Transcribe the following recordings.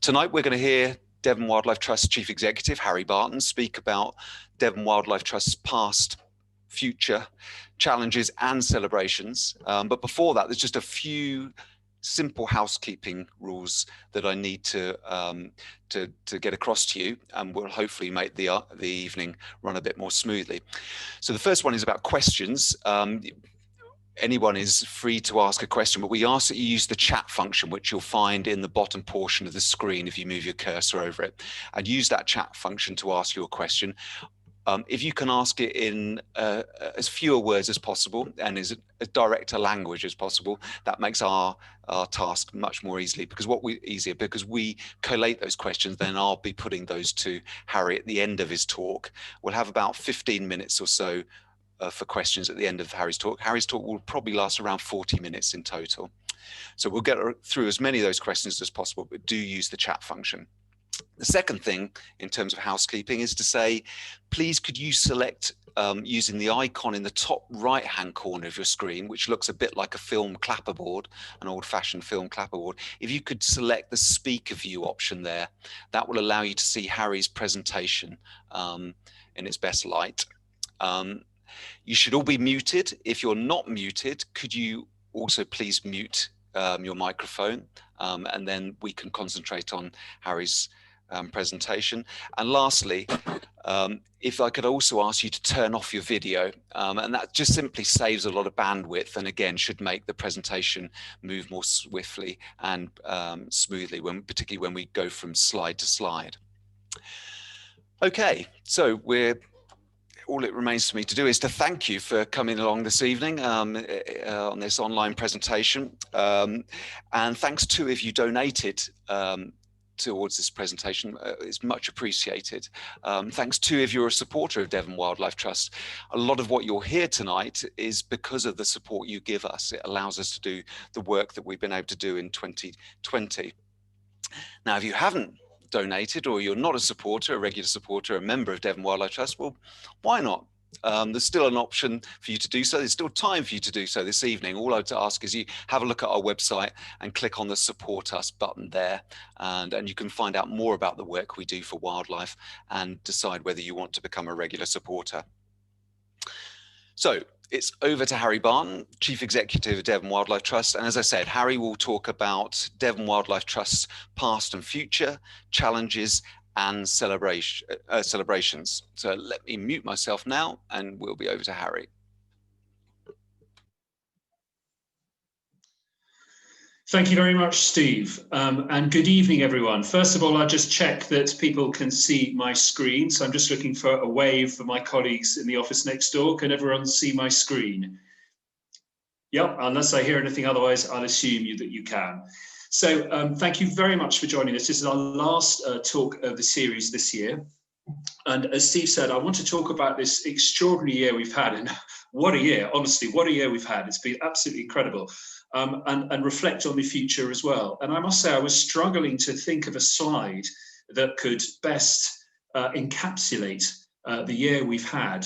Tonight we're going to hear Devon Wildlife Trust Chief Executive Harry Barton speak about Devon Wildlife Trust's past, future, challenges and celebrations. But before that, there's just a few simple housekeeping rules that I need to get across to you, and will hopefully make the evening run a bit more smoothly. So the first one is about questions. Anyone is free to ask a question, but we ask that you use the chat function, which you'll find in the bottom portion of the screen if you move your cursor over it, and use that chat function to ask your question. If you can ask it in as fewer words as possible and as direct a language as possible, that makes our task much more easier, because we collate those questions. Then I'll be putting those to Harry at the end of his talk. We'll have about 15 minutes or so for questions at the end of Harry's talk. Harry's talk will probably last around 40 minutes in total. So we'll get through as many of those questions as possible, but do use the chat function. The second thing in terms of housekeeping is to say, please could you select using the icon in the top right hand corner of your screen, which looks a bit like a film clapperboard, an old fashioned film clapperboard. If you could select the speaker view option there, that will allow you to see Harry's presentation in its best light. You should all be muted. If you're not muted, could you also please mute your microphone, and then we can concentrate on Harry's presentation. And lastly, if I could also ask you to turn off your video, and that just simply saves a lot of bandwidth, and again should make the presentation move more swiftly and smoothly, particularly when we go from slide to slide. Okay, so all it remains for me to do is to thank you for coming along this evening on this online presentation. And thanks to if you donated towards this presentation, it's much appreciated. Thanks to if you're a supporter of Devon Wildlife Trust. A lot of what you'll hear tonight is because of the support you give us. It allows us to do the work that we've been able to do in 2020. Now, if you haven't donated, or you're not a supporter, a regular supporter, a member of Devon Wildlife Trust, well, why not? There's still an option for you to do so. There's still time for you to do so this evening. All I would ask is you have a look at our website and click on the Support Us button there, and you can find out more about the work we do for wildlife and decide whether you want to become a regular supporter. So it's over to Harry Barton, Chief Executive of Devon Wildlife Trust. And as I said, Harry will talk about Devon Wildlife Trust's past and future, challenges and celebrations. So let me mute myself now and we'll be over to Harry. Thank you very much, Steve, and good evening, everyone. First of all, I'll just check that people can see my screen. So I'm just looking for a wave for my colleagues in the office next door. Can everyone see my screen? Yep, unless I hear anything otherwise, I'll assume that you can. So thank you very much for joining us. This is our last talk of the series this year. And as Steve said, I want to talk about this extraordinary year we've had. And what a year, honestly, what a year we've had. It's been absolutely incredible. And reflect on the future as well. And I must say, I was struggling to think of a slide that could best encapsulate the year we've had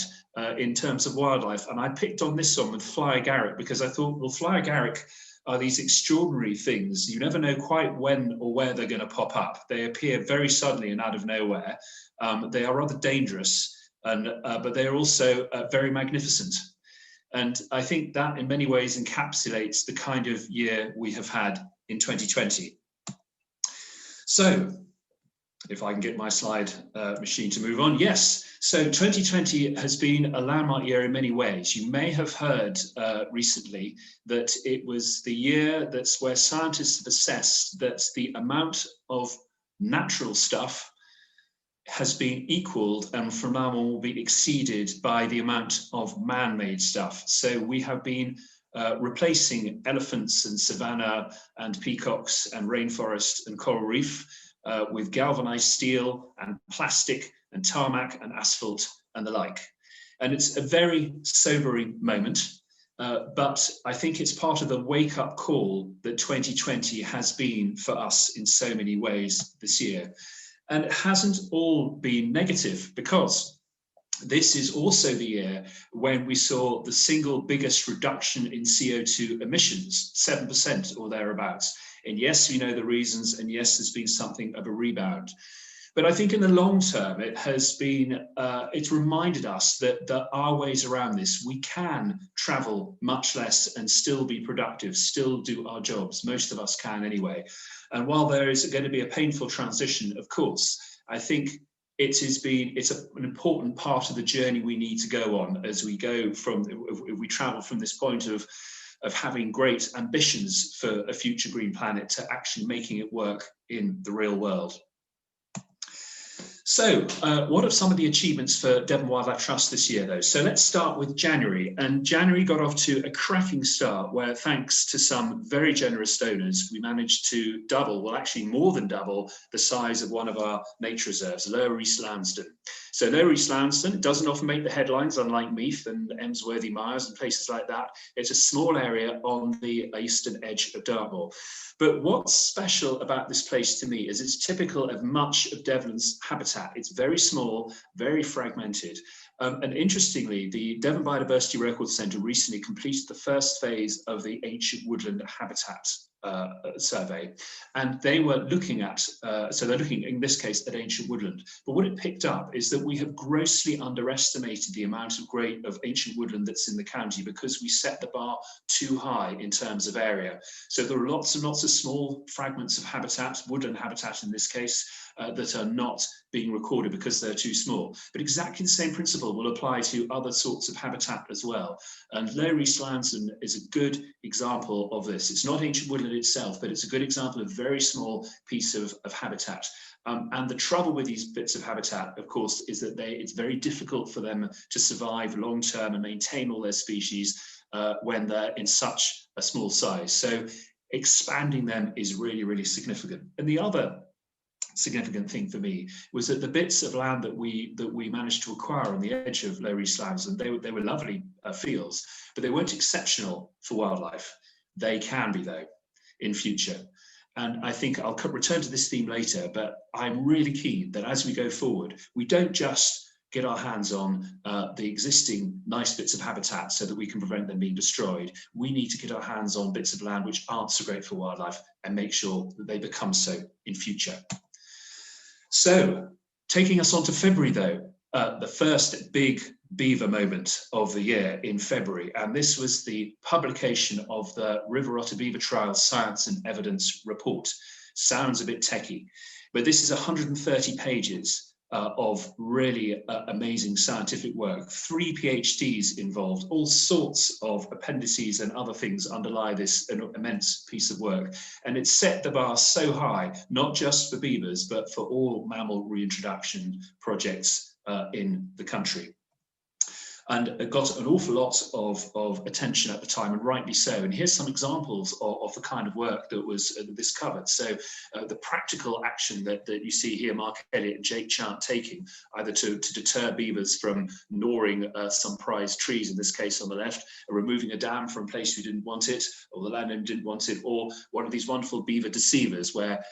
in terms of wildlife. And I picked on this one with fly agaric, because I thought, well, fly agaric are these extraordinary things. You never know quite when or where they're going to pop up. They appear very suddenly and out of nowhere. They are rather dangerous, but they are also very magnificent. And I think that in many ways encapsulates the kind of year we have had in 2020. So if I can get my slide machine to move on. Yes, so 2020 has been a landmark year in many ways. You may have heard recently that it was the year where scientists have assessed that the amount of natural stuff has been equaled and from now on will be exceeded by the amount of man-made stuff. So we have been replacing elephants and savanna and peacocks and rainforest and coral reef with galvanized steel and plastic and tarmac and asphalt and the like. And it's a very sobering moment, but I think it's part of the wake-up call that 2020 has been for us in so many ways this year. And it hasn't all been negative, because this is also the year when we saw the single biggest reduction in CO2 emissions, 7% or thereabouts. And yes, we know the reasons, and yes, there's been something of a rebound. But I think in the long term, it has been, it's reminded us that there are ways around this. We can travel much less and still be productive, still do our jobs. Most of us can anyway. And while there is going to be a painful transition, of course, I think it's an important part of the journey we need to go on as we go from, if we travel from this point of having great ambitions for a future green planet to actually making it work in the real world. So what are some of the achievements for Devon Wildlife Trust this year, though? So let's start with January. And January got off to a cracking start where, thanks to some very generous donors, we managed to double, well, actually more than double, the size of one of our nature reserves, Lower East Lansdowne. So Lower East Lansdowne doesn't often make the headlines, unlike Meath and Emsworthy Myers and places like that. It's a small area on the eastern edge of Dartmoor. But what's special about this place to me is it's typical of much of Devon's habitat. It's very small, very fragmented. And interestingly, the Devon Biodiversity Record Centre recently completed the first phase of the Ancient Woodland Habitat survey, and they were looking at, so they're looking in this case at ancient woodland, but what it picked up is that we have grossly underestimated the amount of ancient woodland that's in the county because we set the bar too high in terms of area. So there are lots and lots of small fragments of habitat, woodland habitat in this case, that are not being recorded because they're too small. But exactly the same principle will apply to other sorts of habitat as well. And Lower East Lansdowne is a good example of this. It's not ancient woodland itself, but it's a good example of a very small piece of habitat. And the trouble with these bits of habitat, of course, is that it's very difficult for them to survive long term and maintain all their species when they're in such a small size. So expanding them is really, really significant. And the other significant thing for me was that the bits of land that we managed to acquire on the edge of Lower East Lansdowne, they were lovely fields, but they weren't exceptional for wildlife. They can be, though, in future. And I think I'll return to this theme later, but I'm really keen that as we go forward, we don't just get our hands on the existing nice bits of habitat so that we can prevent them being destroyed. We need to get our hands on bits of land which aren't so great for wildlife and make sure that they become so in future. So, taking us on to February, though, the first big beaver moment of the year in February, and this was the publication of the River Otter Beaver Trial Science and Evidence Report. Sounds a bit techie, but this is 130 pages of really amazing scientific work. 3 PhDs involved, all sorts of appendices and other things underlie this immense piece of work. And it set the bar so high, not just for beavers, but for all mammal reintroduction projects in the country. And it got an awful lot of attention at the time, and rightly so. And here's some examples of the kind of work that was this covered. So the practical action that you see here, Mark Elliott and Jake Chant taking, either to deter beavers from gnawing some prized trees, in this case on the left, or removing a dam from a place who didn't want it, or the landowner didn't want it, or one of these wonderful beaver deceivers where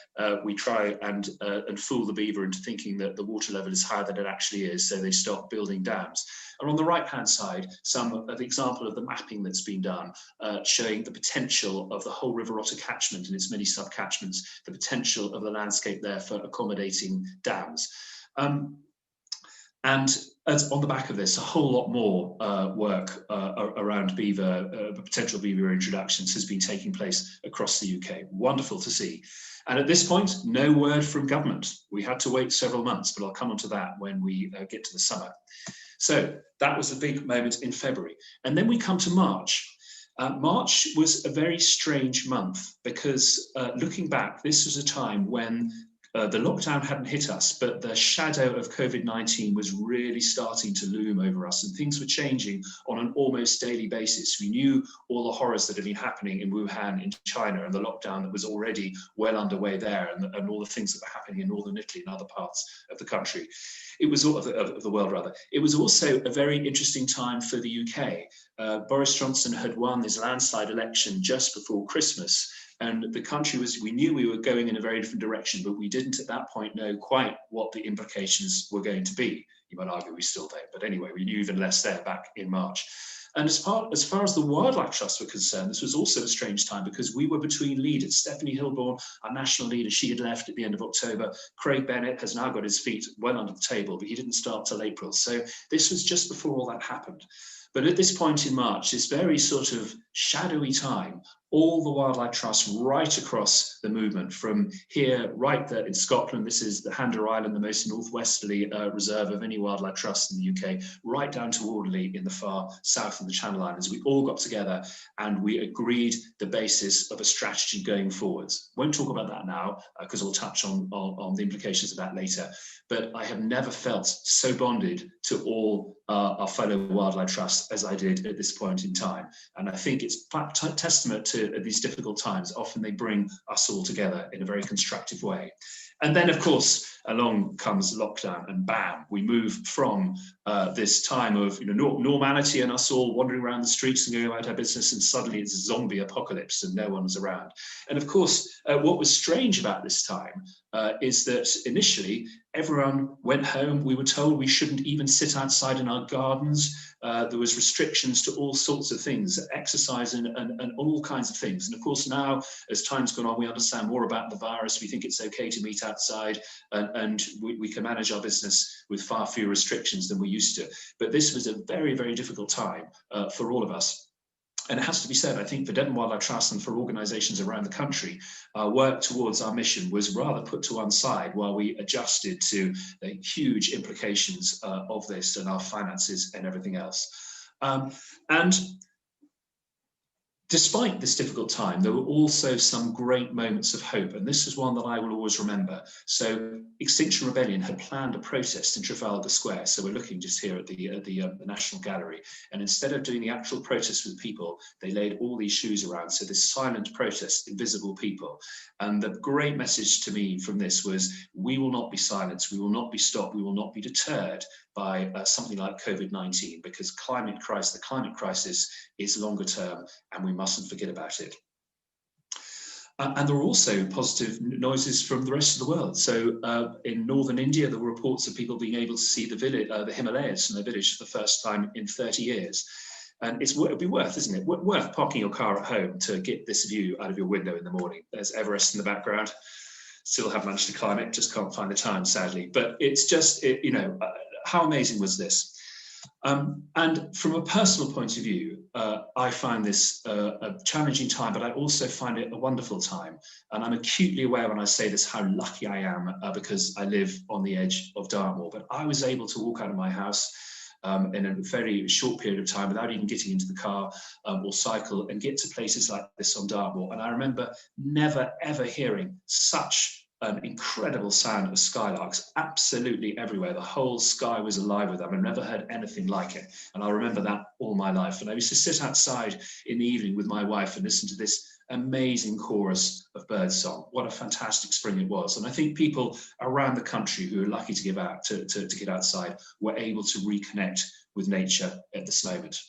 we try and fool the beaver into thinking that the water level is higher than it actually is, so they stop building dams. And on the right-hand side, some of the example of the mapping that's been done, showing the potential of the whole River Otter catchment and its many sub-catchments, the potential of the landscape there for accommodating dams. And as on the back of this, a whole lot more work around beaver, potential beaver introductions has been taking place across the UK. Wonderful to see. And at this point, no word from government. We had to wait several months, but I'll come on to that when we get to the summer. So that was a big moment in February. And then we come to March. March was a very strange month because looking back, this was a time when the lockdown hadn't hit us, but the shadow of COVID-19 was really starting to loom over us, and things were changing on an almost daily basis. We knew all the horrors that had been happening in Wuhan in China, and the lockdown that was already well underway there, and all the things that were happening in northern Italy and other parts of the country. It was all of the world, rather. It was also a very interesting time for the UK. Boris Johnson had won his landslide election just before Christmas. And the country we knew we were going in a very different direction, but we didn't at that point know quite what the implications were going to be. You might argue we still don't, but anyway, we knew even less there back in March. And as far as the Wildlife Trust were concerned, this was also a strange time because we were between leaders. Stephanie Hilborn, our national leader, she had left at the end of October. Craig Bennett has now got his feet well under the table, but he didn't start till April. So this was just before all that happened. But at this point in March, this very sort of shadowy time, all the wildlife trusts right across the movement, from here right there in Scotland, this is the Hander Island, the most northwesterly reserve of any wildlife trust in the UK, right down to Alderley in the far south of the Channel Islands. We all got together and we agreed the basis of a strategy going forwards. Won't talk about that now because we'll touch on the implications of that later. But I have never felt so bonded to all our fellow wildlife trusts as I did at this point in time. And I think it's testament to these difficult times. Often they bring us all together in a very constructive way. And then, of course, along comes lockdown, and bam, we move from this time of normality and us all wandering around the streets and going about our business, and suddenly it's a zombie apocalypse and no one's around. And of course, what was strange about this time is that initially everyone went home. We were told we shouldn't even sit outside in our gardens. There was restrictions to all sorts of things, exercise and all kinds of things. And of course now, as time's gone on, we understand more about the virus. We think it's okay to meet outside, and we can manage our business with far fewer restrictions than we used to. But this was a very, very difficult time for all of us. And it has to be said, I think for Devon Wildlife Trust and for organisations around the country, our work towards our mission was rather put to one side while we adjusted to the huge implications of this and our finances and everything else. And despite this difficult time, there were also some great moments of hope, and this is one that I will always remember. So Extinction Rebellion had planned a protest in Trafalgar Square. So we're looking just here at the National Gallery, and instead of doing the actual protest with people, they laid all these shoes around. So this silent protest, invisible people. And the great message to me from this was, we will not be silenced, we will not be stopped, we will not be deterred by something like COVID-19, because the climate crisis is longer term, and we mustn't forget about it. And there were also positive noises from the rest of the world. So in northern India, there were reports of people being able to see the Himalayas from their village for the first time in 30 years. And it'd be worth, isn't it? Worth parking your car at home to get this view out of your window in the morning. There's Everest in the background. Still haven't managed to climb it, just can't find the time, sadly. But it's just, how amazing was this? And from a personal point of view, I find this a challenging time, but I also find it a wonderful time. And I'm acutely aware when I say this how lucky I am because I live on the edge of Dartmoor. But I was able to walk out of my house in a very short period of time without even getting into the car or cycle, and get to places like this on Dartmoor. And I remember never, ever hearing such an incredible sound of skylarks absolutely everywhere. The whole sky was alive with them. I've never heard anything like it. And I remember that all my life. And I used to sit outside in the evening with my wife and listen to this amazing chorus of birdsong. What a fantastic spring it was. And I think people around the country who are lucky to get outside were able to reconnect with nature at this moment.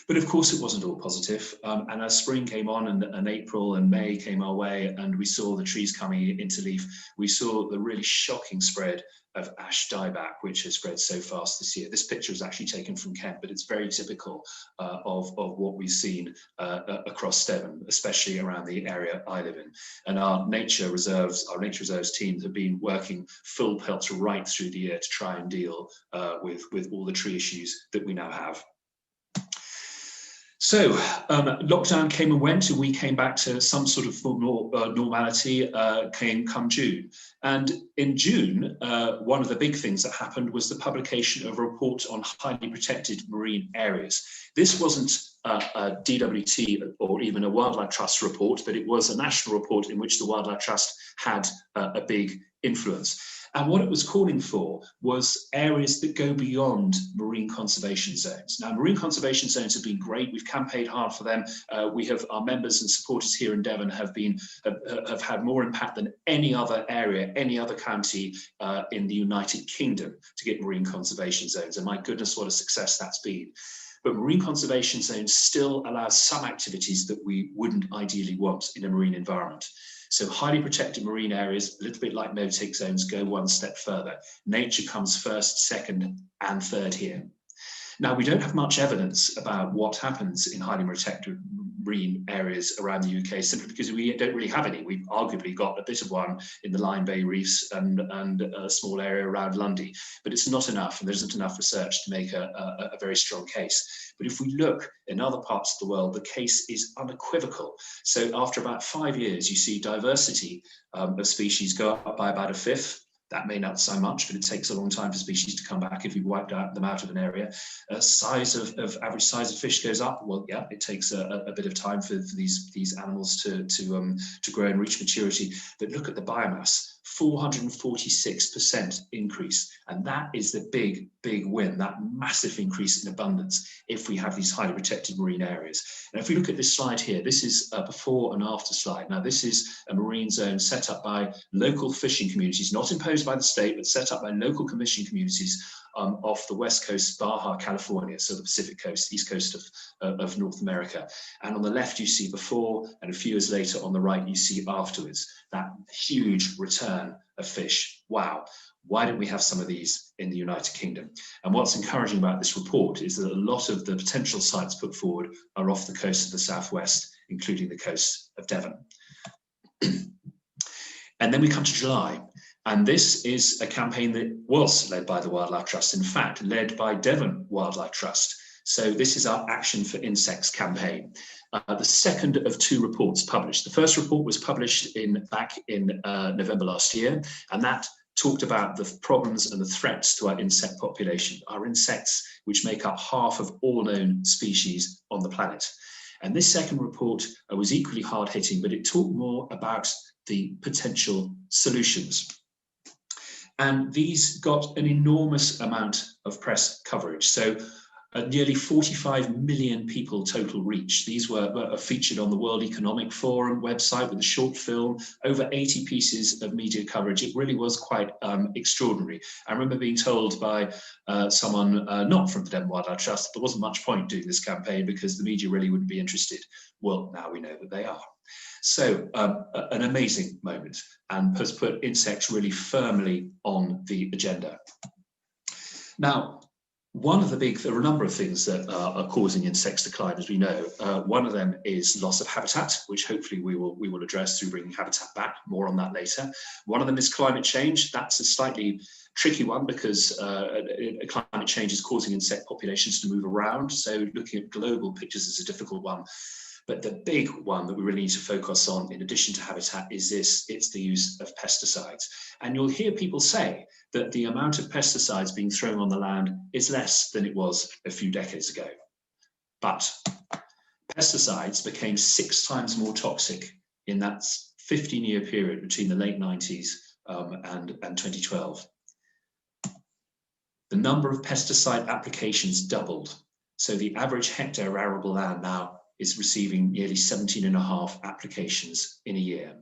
But of course, it wasn't all positive. And as spring came on and April and May came our way, and we saw the trees coming into leaf, we saw the really shocking spread of ash dieback, which has spread so fast this year. This picture is actually taken from Kent, but it's very typical of what we've seen across Devon, especially around the area I live in. And our nature reserves teams have been working full pelt right through the year to try and deal with all the tree issues that we now have. So lockdown came and went, and we came back to some sort of normality come June. And in June, one of the big things that happened was the publication of a report on highly protected marine areas. This wasn't a DWT or even a Wildlife Trust report, but it was a national report in which the Wildlife Trust had a big influence. And what it was calling for was areas that go beyond marine conservation zones. Now, marine conservation zones have been great. We've campaigned hard for them. Our members and supporters here in Devon have had more impact than any other area, any other county in the United Kingdom to get marine conservation zones. And my goodness, what a success that's been. But marine conservation zones still allow some activities that we wouldn't ideally want in a marine environment. So highly protected marine areas, a little bit like no-take zones, go one step further. Nature comes first, second, and third here. Now, we don't have much evidence about what happens in highly protected marine areas around the UK, simply because we don't really have any. We've arguably got a bit of one in the Lyme Bay reefs and a small area around Lundy, but it's not enough, and there isn't enough research to make a very strong case. But if we look in other parts of the world, the case is unequivocal. So after about 5 years, you see diversity of species go up by about a fifth. That may not sound much, but it takes a long time for species to come back if we wiped them out of an area. Size of average size of fish goes up. Well, yeah, it takes a bit of time for these animals to grow and reach maturity. But look at the biomass, 446% increase. And that is the big win, that massive increase in abundance if we have these highly protected marine areas. And if we look at this slide here, this is a before and after slide. Now, this is a marine zone set up by local fishing communities, not imposed by the state, but set up by local commission communities off the west coast, Baja, California, so the Pacific coast, east coast of North America. And on the left, you see before, and a few years later on the right, you see afterwards, that huge return of fish. Wow. Why don't we have some of these in the United Kingdom? And what's encouraging about this report is that a lot of the potential sites put forward are off the coast of the southwest, including the coast of Devon. And then we come to July. And this is a campaign that was led by the Wildlife Trust, in fact, led by Devon Wildlife Trust. So this is our Action for Insects campaign. The second of 2 reports published. The first report was published back in November last year, and that talked about the problems and the threats to our insect population, our insects, which make up half of all known species on the planet. And this second report was equally hard-hitting, but it talked more about the potential solutions. And these got an enormous amount of press coverage. So nearly 45 million people total reach. These were featured on the World Economic Forum website with a short film, over 80 pieces of media coverage. It really was quite extraordinary. I remember being told by someone not from the Devon Wildlife Trust that there wasn't much point doing this campaign because the media really wouldn't be interested. Well, now we know that they are. So an amazing moment, and has put insects really firmly on the agenda. Now, there are a number of things that are causing insects decline, as we know. One of them is loss of habitat, which hopefully we will address through bringing habitat back. More on that later. One of them is climate change. That's a slightly tricky one because climate change is causing insect populations to move around. So looking at global pictures is a difficult one. But the big one that we really need to focus on, in addition to habitat, is it's the use of pesticides. And you'll hear people say that the amount of pesticides being thrown on the land is less than it was a few decades ago. But pesticides became 6 times more toxic in that 15-year period between the late 90s and 2012. The number of pesticide applications doubled. So the average hectare arable land now is receiving nearly 17.5 applications in a year.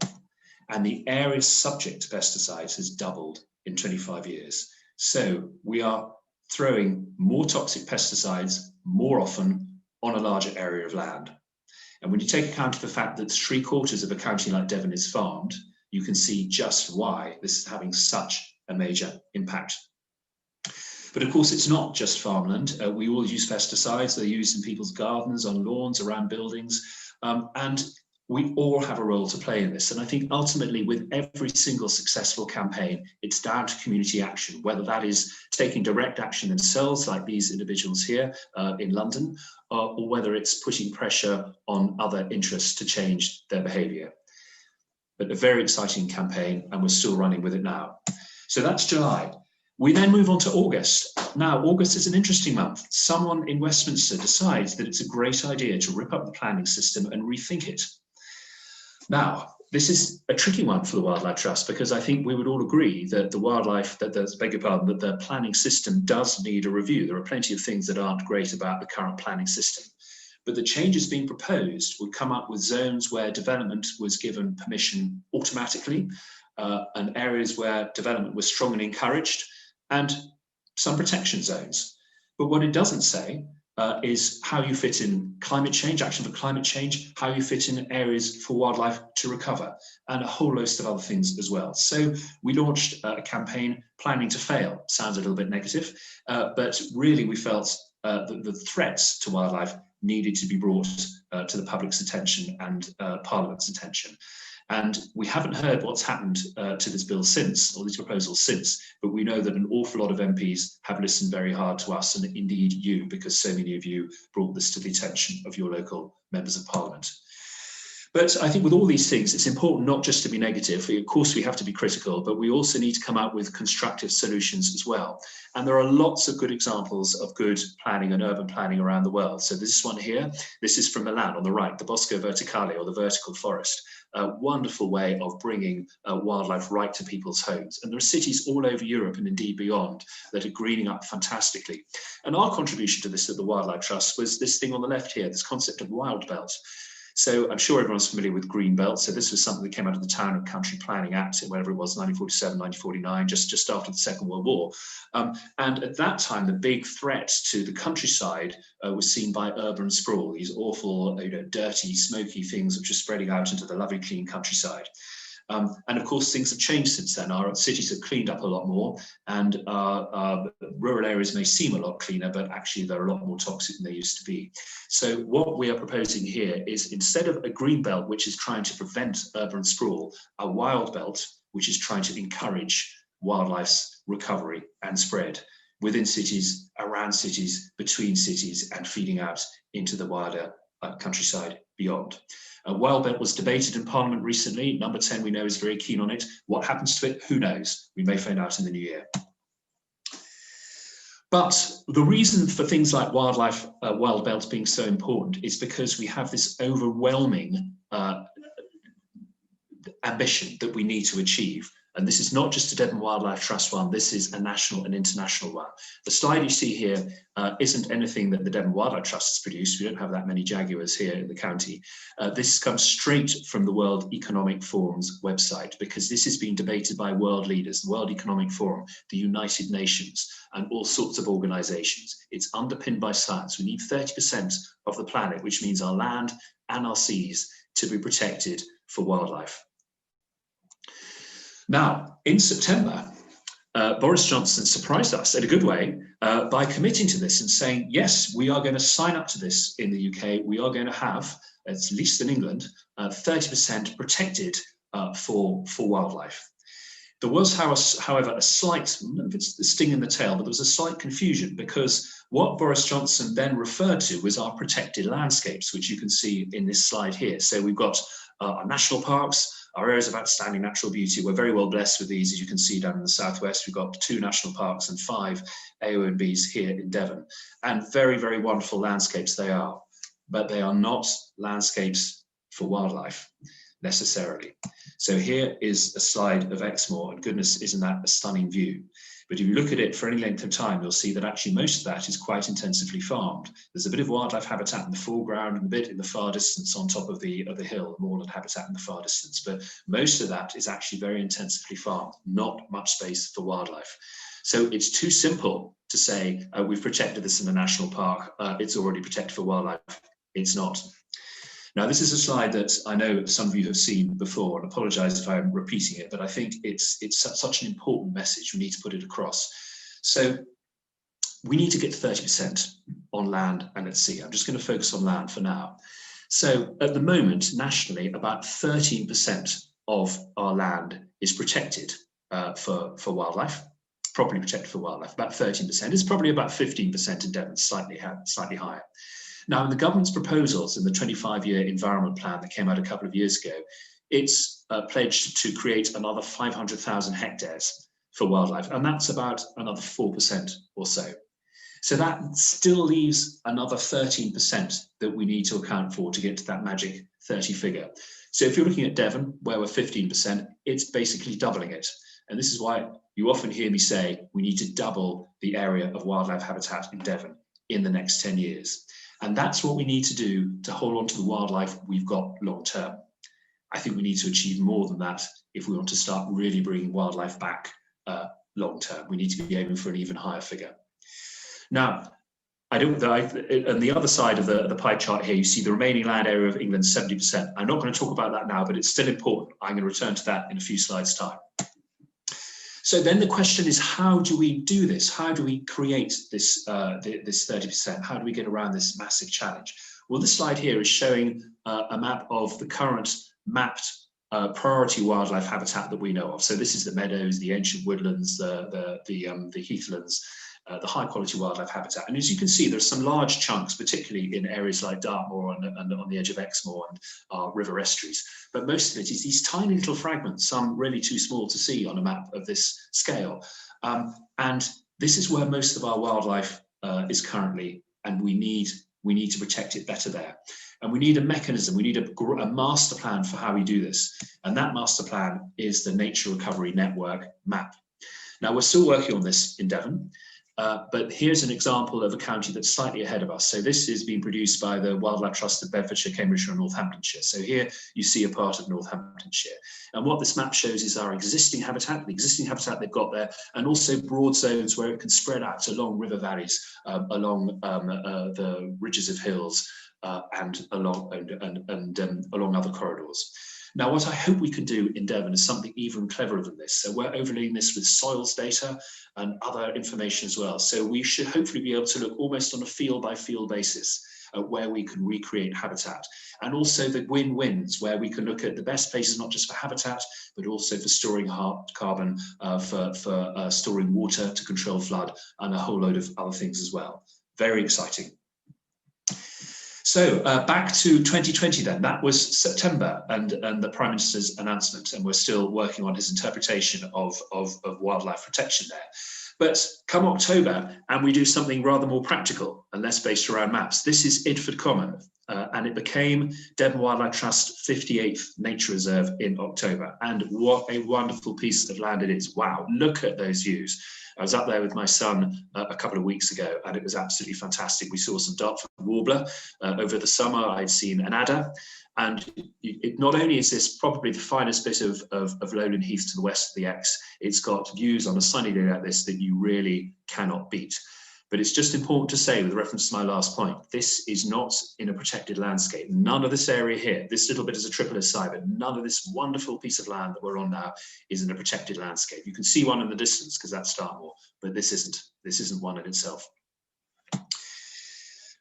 And the area subject to pesticides has doubled in 25 years. So we are throwing more toxic pesticides more often on a larger area of land. And when you take account of the fact that 3/4 of a county like Devon is farmed, you can see just why this is having such a major impact. But of course, it's not just farmland. We all use pesticides. They're used in people's gardens, on lawns, around buildings. And we all have a role to play in this. And I think ultimately, with every single successful campaign, it's down to community action, whether that is taking direct action themselves, like these individuals here in London, or whether it's putting pressure on other interests to change their behavior. But a very exciting campaign, and we're still running with it now. So that's July. We then move on to August. Now, August is an interesting month. Someone in Westminster decides that it's a great idea to rip up the planning system and rethink it. Now, this is a tricky one for the Wildlife Trust, because I think we would all agree that the planning system does need a review. There are plenty of things that aren't great about the current planning system. But the changes being proposed would come up with zones where development was given permission automatically, and areas where development was strongly encouraged, and some protection zones. But what it doesn't say is how you fit in climate change, action for climate change, how you fit in areas for wildlife to recover, and a whole host of other things as well. So we launched a campaign, Planning to Fail. Sounds a little bit negative, but really we felt that the threats to wildlife needed to be brought to the public's attention and Parliament's attention. And we haven't heard what's happened to this bill since, or these proposals since, but we know that an awful lot of MPs have listened very hard to us, and indeed you, because so many of you brought this to the attention of your local members of Parliament. But I think with all these things, it's important not just to be negative. Of course, we have to be critical, but we also need to come out with constructive solutions as well. And there are lots of good examples of good planning and urban planning around the world. So this one here, this is from Milan on the right, the Bosco Verticale, or the vertical forest. A wonderful way of bringing wildlife right to people's homes. And there are cities all over Europe and indeed beyond that are greening up fantastically. And our contribution to this at the Wildlife Trust was this thing on the left here, this concept of wild belt. So I'm sure everyone's familiar with green belt. So this was something that came out of the Town and Country Planning Act, whatever it was, 1947, 1949, just after the Second World War. And at that time, the big threat to the countryside was seen by urban sprawl, these awful, dirty, smoky things which are spreading out into the lovely, clean countryside. And of course, things have changed since then. Our cities have cleaned up a lot more, and our rural areas may seem a lot cleaner, but actually they're a lot more toxic than they used to be. So what we are proposing here is, instead of a green belt, which is trying to prevent urban sprawl, a wild belt, which is trying to encourage wildlife's recovery and spread within cities, around cities, between cities, and feeding out into the wider countryside beyond. Wild belt was debated in Parliament recently. Number 10, we know, is very keen on it. What happens to it? Who knows? We may find out in the new year. But the reason for things like wild belts being so important is because we have this overwhelming ambition that we need to achieve. And this is not just a Devon Wildlife Trust one, this is a national and international one. The slide you see here isn't anything that the Devon Wildlife Trust has produced. We don't have that many jaguars here in the county. This comes straight from the World Economic Forum's website, because this is being debated by world leaders, the World Economic Forum, the United Nations, and all sorts of organizations. It's underpinned by science. We need 30% of the planet, which means our land and our seas, to be protected for wildlife. Now, in September, Boris Johnson surprised us in a good way by committing to this and saying, yes, we are going to sign up to this in the UK. We are going to have, at least in England, 30% protected for wildlife. There was, however, a slight, I don't know if it's the sting in the tail, but there was a slight confusion, because what Boris Johnson then referred to was our protected landscapes, which you can see in this slide here. So we've got our national parks, our areas of outstanding natural beauty. We're very well blessed with these, as you can see down in the southwest. We've got 2 national parks and 5 AONBs here in Devon, and very, very wonderful landscapes they are, but they are not landscapes for wildlife necessarily. So here is a slide of Exmoor, and goodness, isn't that a stunning view? But if you look at it for any length of time, you'll see that actually most of that is quite intensively farmed. There's a bit of wildlife habitat in the foreground and a bit in the far distance on top of the hill, moorland habitat in the far distance. But most of that is actually very intensively farmed, not much space for wildlife. So it's too simple to say we've protected this in the national park, it's already protected for wildlife. It's not. Now, this is a slide that I know some of you have seen before, and apologize if I'm repeating it, but I think it's such an important message. We need to put it across. So we need to get 30% on land and at sea. I'm just going to focus on land for now. So at the moment, nationally, about 13% of our land is protected for wildlife, properly protected for wildlife, about 13%. It's probably about 15% in Devon, slightly higher. Now, in the government's proposals in the 25-year environment plan that came out a couple of years ago, it's pledged to create another 500,000 hectares for wildlife, and that's about another 4% or so. So that still leaves another 13% that we need to account for to get to that magic 30 figure. So if you're looking at Devon, where we're 15%, it's basically doubling it. And this is why you often hear me say we need to double the area of wildlife habitat in Devon in the next 10 years. And that's what we need to do to hold on to the wildlife we've got long term. I think we need to achieve more than that if we want to start really bringing wildlife back long term. We need to be aiming for an even higher figure. Now, and the other side of the pie chart here, you see the remaining land area of England, 70%. I'm not going to talk about that now, but it's still important. I'm going to return to that in a few slides' time. So then the question is, how do we do this? How do we create this 30%? How do we get around this massive challenge? Well, this slide here is showing a map of the current mapped priority wildlife habitat that we know of. So this is the meadows, the ancient woodlands, the heathlands, the high quality wildlife habitat. And as you can see, there's some large chunks, particularly in areas like Dartmoor and on the edge of Exmoor and our river estuaries. But most of it is these tiny little fragments, some really too small to see on a map of this scale. And this is where most of our wildlife is currently, and we need to protect it better there. And we need a mechanism, we need a master plan for how we do this. And that master plan is the Nature Recovery Network map. Now, we're still working on this in Devon. But here's an example of a county that's slightly ahead of us. So this is being produced by the Wildlife Trust of Bedfordshire, Cambridgeshire and Northamptonshire. So here you see a part of Northamptonshire. And what this map shows is our existing habitat, the existing habitat they've got there, and also broad zones where it can spread out along river valleys, along the ridges of hills, and along other corridors. Now, what I hope we can do in Devon is something even cleverer than this. So we're overlaying this with soils data and other information as well. So we should hopefully be able to look almost on a field by field basis at where we can recreate habitat, and also the win-wins where we can look at the best places, not just for habitat, but also for storing carbon, for storing water to control flood, and a whole load of other things as well. Very exciting. So back to 2020 then, that was September and the Prime Minister's announcement, and we're still working on his interpretation of wildlife protection there. But come October, and we do something rather more practical and less based around maps. This is Idford Common, and it became Devon Wildlife Trust 58th Nature Reserve in October. And what a wonderful piece of land it is. Wow, look at those views. I was up there with my son a couple of weeks ago, and it was absolutely fantastic. We saw some Dartford warbler over the summer. I'd seen an adder, and not only is this probably the finest bit of lowland heath to the west of the Exe, it's got views on a sunny day like this that you really cannot beat. But it's just important to say, with reference to my last point, this is not in a protected landscape. None of this area here, this little bit is a triple aside, but none of this wonderful piece of land that we're on now is in a protected landscape. You can see one in the distance because that's Dartmoor, but this isn't one in itself.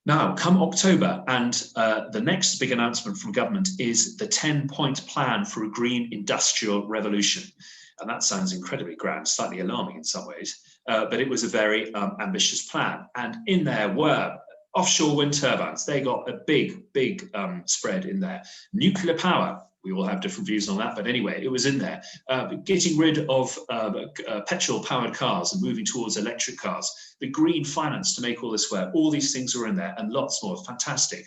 Now, come October, and the next big announcement from government is the 10-point plan for a green industrial revolution. And that sounds incredibly grand, slightly alarming in some ways, but it was a very ambitious plan. And in there were offshore wind turbines. They got a big spread in there. Nuclear power, we all have different views on that, but anyway, it was in there. Getting rid of petrol-powered cars and moving towards electric cars. The green finance to make all this work. All these things were in there, and lots more. Fantastic.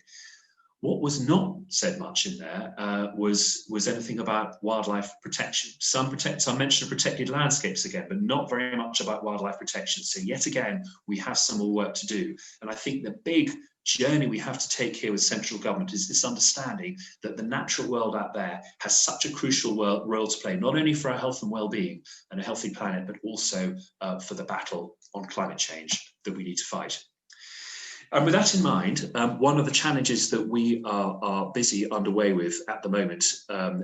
What was not said much in there was anything about wildlife protection. Some mention of protected landscapes again, but not very much about wildlife protection. So yet again, we have some more work to do. And I think the big journey we have to take here with central government is this understanding that the natural world out there has such a crucial role to play, not only for our health and well-being and a healthy planet, but also for the battle on climate change that we need to fight. And with that in mind, one of the challenges that we are busy underway with at the moment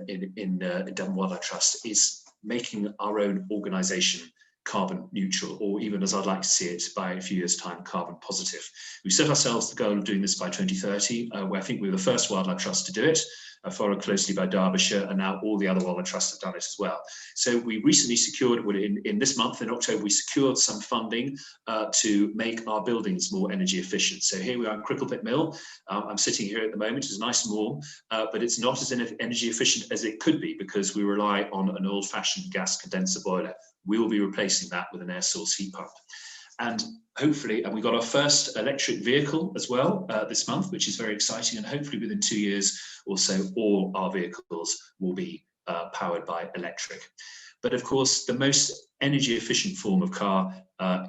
in Devon Wildlife Trust is making our own organisation carbon neutral, or even, as I'd like to see it, by a few years' time, carbon positive. We set ourselves the goal of doing this by 2030, where I think we were the first wildlife trust to do it, followed closely by Derbyshire, and now all the other wildlife trusts have done it as well. So we recently secured, in this month, in October, we secured some funding to make our buildings more energy efficient. So here we are in Cricklebit Mill. I'm sitting here at the moment, it's nice and warm, but it's not as energy efficient as it could be because we rely on an old-fashioned gas condenser boiler. We will be replacing that with an air source heat pump. And hopefully, and we got our first electric vehicle as well this month, which is very exciting. And hopefully within 2 years or so, all our vehicles will be powered by electric. But of course, the most energy efficient form of car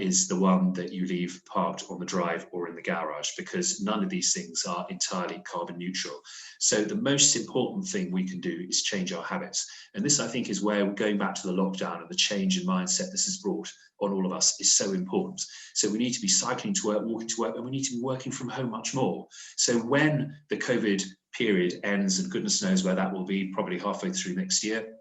is the one that you leave parked on the drive or in the garage, because none of these things are entirely carbon neutral. So the most important thing we can do is change our habits. And this, I think, is where, going back to the lockdown and the change in mindset this has brought on all of us, is so important. So we need to be cycling to work, walking to work, and we need to be working from home much more. So when the COVID period ends, and goodness knows where that will be, probably halfway through next year,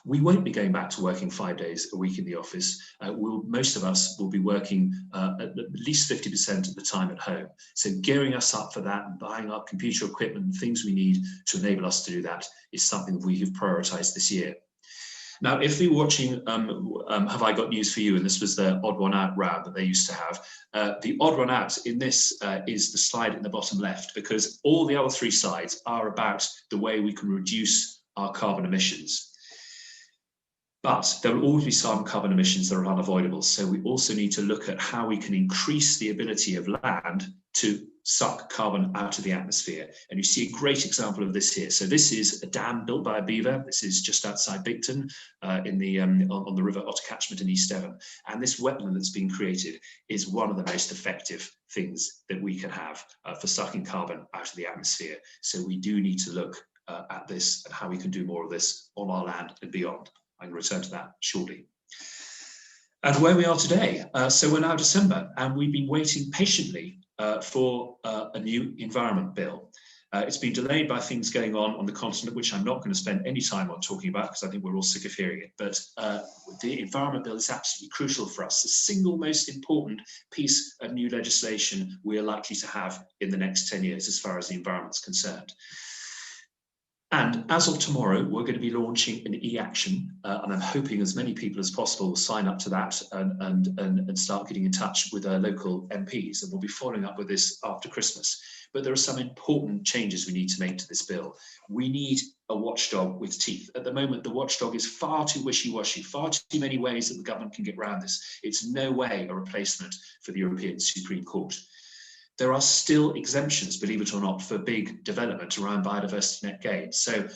we won't be going back to working 5 days a week in the office. Most of us will be working at least 50% of the time at home. So gearing us up for that and buying up computer equipment and things we need to enable us to do that is something that we have prioritised this year. Now, if you're watching Have I Got News For You, and this was the odd one out round that they used to have, the odd one out in this is the slide in the bottom left, because all the other three slides are about the way we can reduce our carbon emissions. But there will always be some carbon emissions that are unavoidable. So we also need to look at how we can increase the ability of land to suck carbon out of the atmosphere. And you see a great example of this here. So this is a dam built by a beaver. This is just outside Bigton on the River Otter catchment in East Devon. And this wetland that's been created is one of the most effective things that we can have for sucking carbon out of the atmosphere. So we do need to look at this and how we can do more of this on our land and beyond. I can return to that shortly. And where we are today, so we're now December, and we've been waiting patiently for a new environment bill. It's been delayed by things going on the continent, which I'm not going to spend any time on talking about, because I think we're all sick of hearing it. But the environment bill is absolutely crucial for us, the single most important piece of new legislation we are likely to have in the next 10 years, as far as the environment's concerned. And as of tomorrow, we're going to be launching an e-action, and I'm hoping as many people as possible will sign up to that and start getting in touch with their local MPs, and we'll be following up with this after Christmas. But there are some important changes we need to make to this bill. We need a watchdog with teeth. At the moment, the watchdog is far too wishy-washy, far too many ways that the government can get around this. It's no way a replacement for the European Supreme Court. There are still exemptions, believe it or not, for big development around biodiversity net gain. So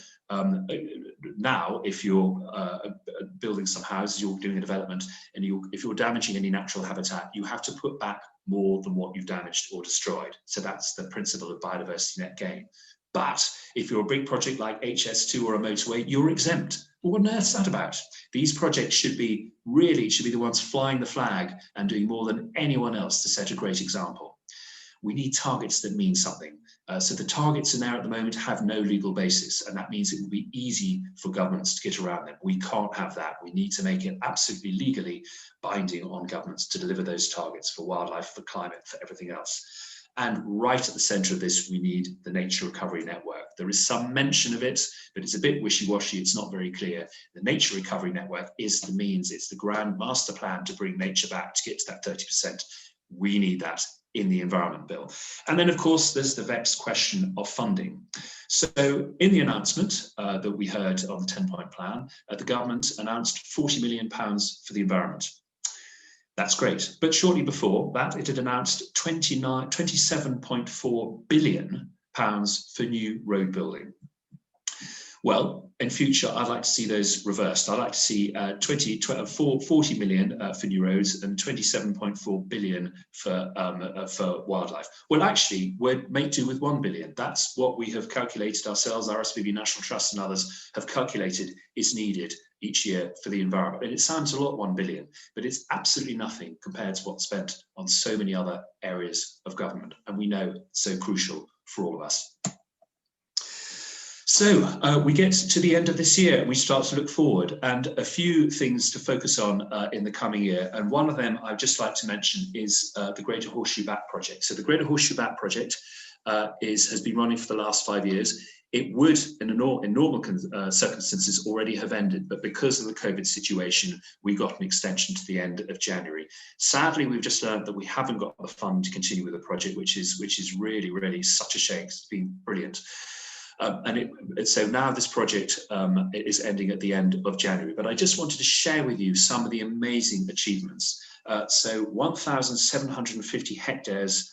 now, if you're building some houses, you're doing a development, and if you're damaging any natural habitat, you have to put back more than what you've damaged or destroyed. So that's the principle of biodiversity net gain. But if you're a big project like HS2 or a motorway, you're exempt. Well, what on earth is that about? These projects should be the ones flying the flag and doing more than anyone else to set a great example. We need targets that mean something. So the targets in there at the moment have no legal basis, and that means it will be easy for governments to get around them. We can't have that. We need to make it absolutely legally binding on governments to deliver those targets for wildlife, for climate, for everything else. And right at the centre of this, we need the Nature Recovery Network. There is some mention of it, but it's a bit wishy-washy. It's not very clear. The Nature Recovery Network is the means. It's the grand master plan to bring nature back, to get to that 30%. We need that in the Environment Bill. And then, of course, there's the vexed question of funding. So in the announcement that we heard on the 10-point plan, the government announced £40 million for the environment. That's great. But shortly before that, it had announced £27.4 billion for new road building. Well, in future, I'd like to see those reversed. I'd like to see 40 million for new roads and 27.4 billion for wildlife. Well, actually, we'll make do with 1 billion. That's what we have calculated ourselves. RSPB National Trust and others have calculated is needed each year for the environment. And it sounds a lot, 1 billion, but it's absolutely nothing compared to what's spent on so many other areas of government. And we know it's so crucial for all of us. So we get to the end of this year and we start to look forward, and a few things to focus on in the coming year. And one of them I'd just like to mention is the Greater Horseshoe Bat Project. So the Greater Horseshoe Bat Project has been running for the last 5 years. It would, in normal circumstances, already have ended, but because of the COVID situation, we got an extension to the end of January. Sadly, we've just learned that we haven't got the fund to continue with the project, which is really, really such a shame. It's been brilliant. So now this project is ending at the end of January, but I just wanted to share with you some of the amazing achievements. So 1,750 hectares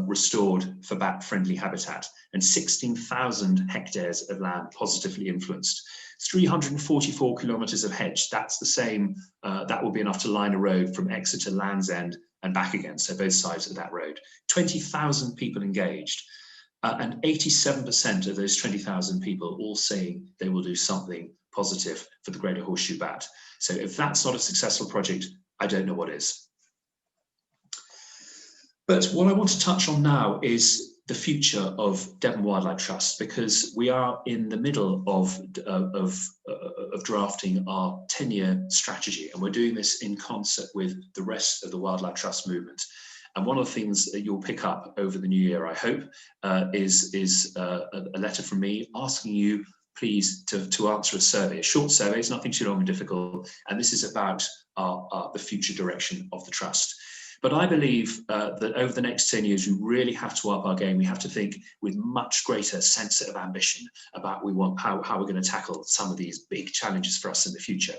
restored for bat-friendly habitat, and 16,000 hectares of land positively influenced. 344 kilometres of hedge. That's the same, that will be enough to line a road from Exeter to Land's End and back again, so both sides of that road. 20,000 people engaged, and 87% of those 20,000 people all saying they will do something positive for the Greater Horseshoe Bat. So if that's not a successful project, I don't know what is. But what I want to touch on now is the future of Devon Wildlife Trust, because we are in the middle of drafting our 10-year strategy, and we're doing this in concert with the rest of the Wildlife Trust movement. And one of the things that you'll pick up over the new year, I hope, is a letter from me asking you please to answer a survey, a short survey. It's nothing too long and difficult, and this is about the future direction of the trust. But I believe that over the next 10 years, we really have to up our game. We have to think with much greater sense of ambition about how we're going to tackle some of these big challenges for us in the future.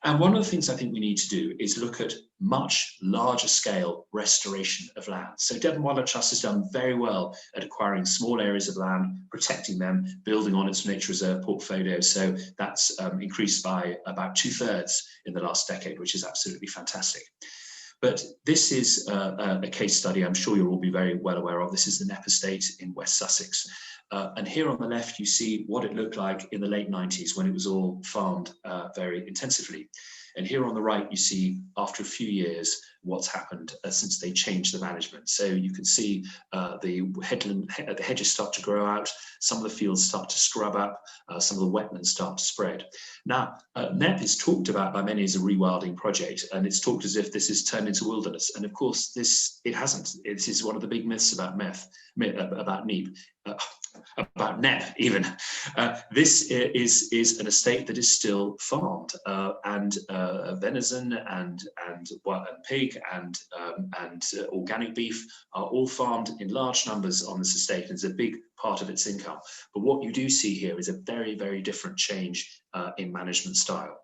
And one of the things I think we need to do is look at much larger scale restoration of land. So Devon Wildlife Trust has done very well at acquiring small areas of land, protecting them, building on its nature reserve portfolio. So that's increased by about 2/3 in the last decade, which is absolutely fantastic. But this is a case study I'm sure you'll all be very well aware of. This is the Knepp Estate in West Sussex. And here on the left, you see what it looked like in the late 90s when it was all farmed very intensively. And here on the right, you see after a few years what's happened since they changed the management. So you can see the hedges start to grow out, some of the fields start to scrub up, some of the wetlands start to spread. Now, Knepp is talked about by many as a rewilding project, and it's talked as if this is turned into wilderness. And of course, it hasn't. This is one of the big myths about about Knepp even. This is an estate that is still farmed, and venison and pig and organic beef are all farmed in large numbers on this estate, and it's a big part of its income. But what you do see here is a very, very different change in management style.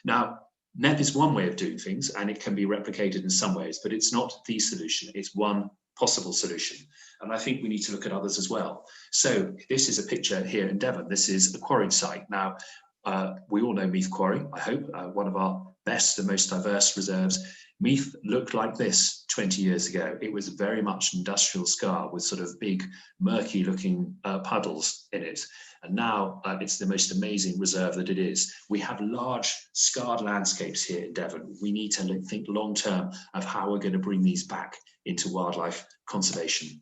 Now, Knepp is one way of doing things, and it can be replicated in some ways, but it's not the solution. It's one possible solution. And I think we need to look at others as well. So this is a picture here in Devon. This is a quarry site. Now, we all know Meath Quarry, I hope, one of our best and most diverse reserves. Meath looked like this 20 years ago. It was very much industrial scar with sort of big, murky looking puddles in it. And now it's the most amazing reserve that it is. We have large scarred landscapes here in Devon. We need to think long term of how we're going to bring these back into wildlife conservation.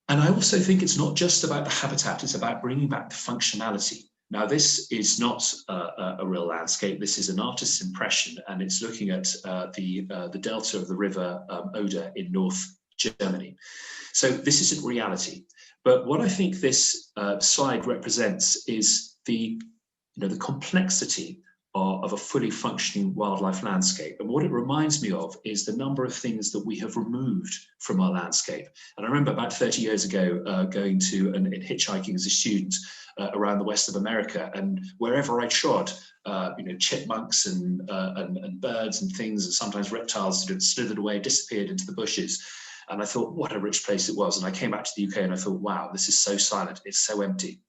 And I also think it's not just about the habitat, it's about bringing back the functionality. Now, this is not a real landscape. This is an artist's impression, and it's looking at the delta of the river Oder in North Germany. So this isn't reality. But what I think this slide represents is the complexity of a fully functioning wildlife landscape. And what it reminds me of is the number of things that we have removed from our landscape. And I remember about 30 years ago going to and hitchhiking as a student around the west of America, and wherever I trod, chipmunks and birds and things, and sometimes reptiles that had slithered away, disappeared into the bushes. And I thought, what a rich place it was. And I came back to the UK and I thought, wow, this is so silent, it's so empty.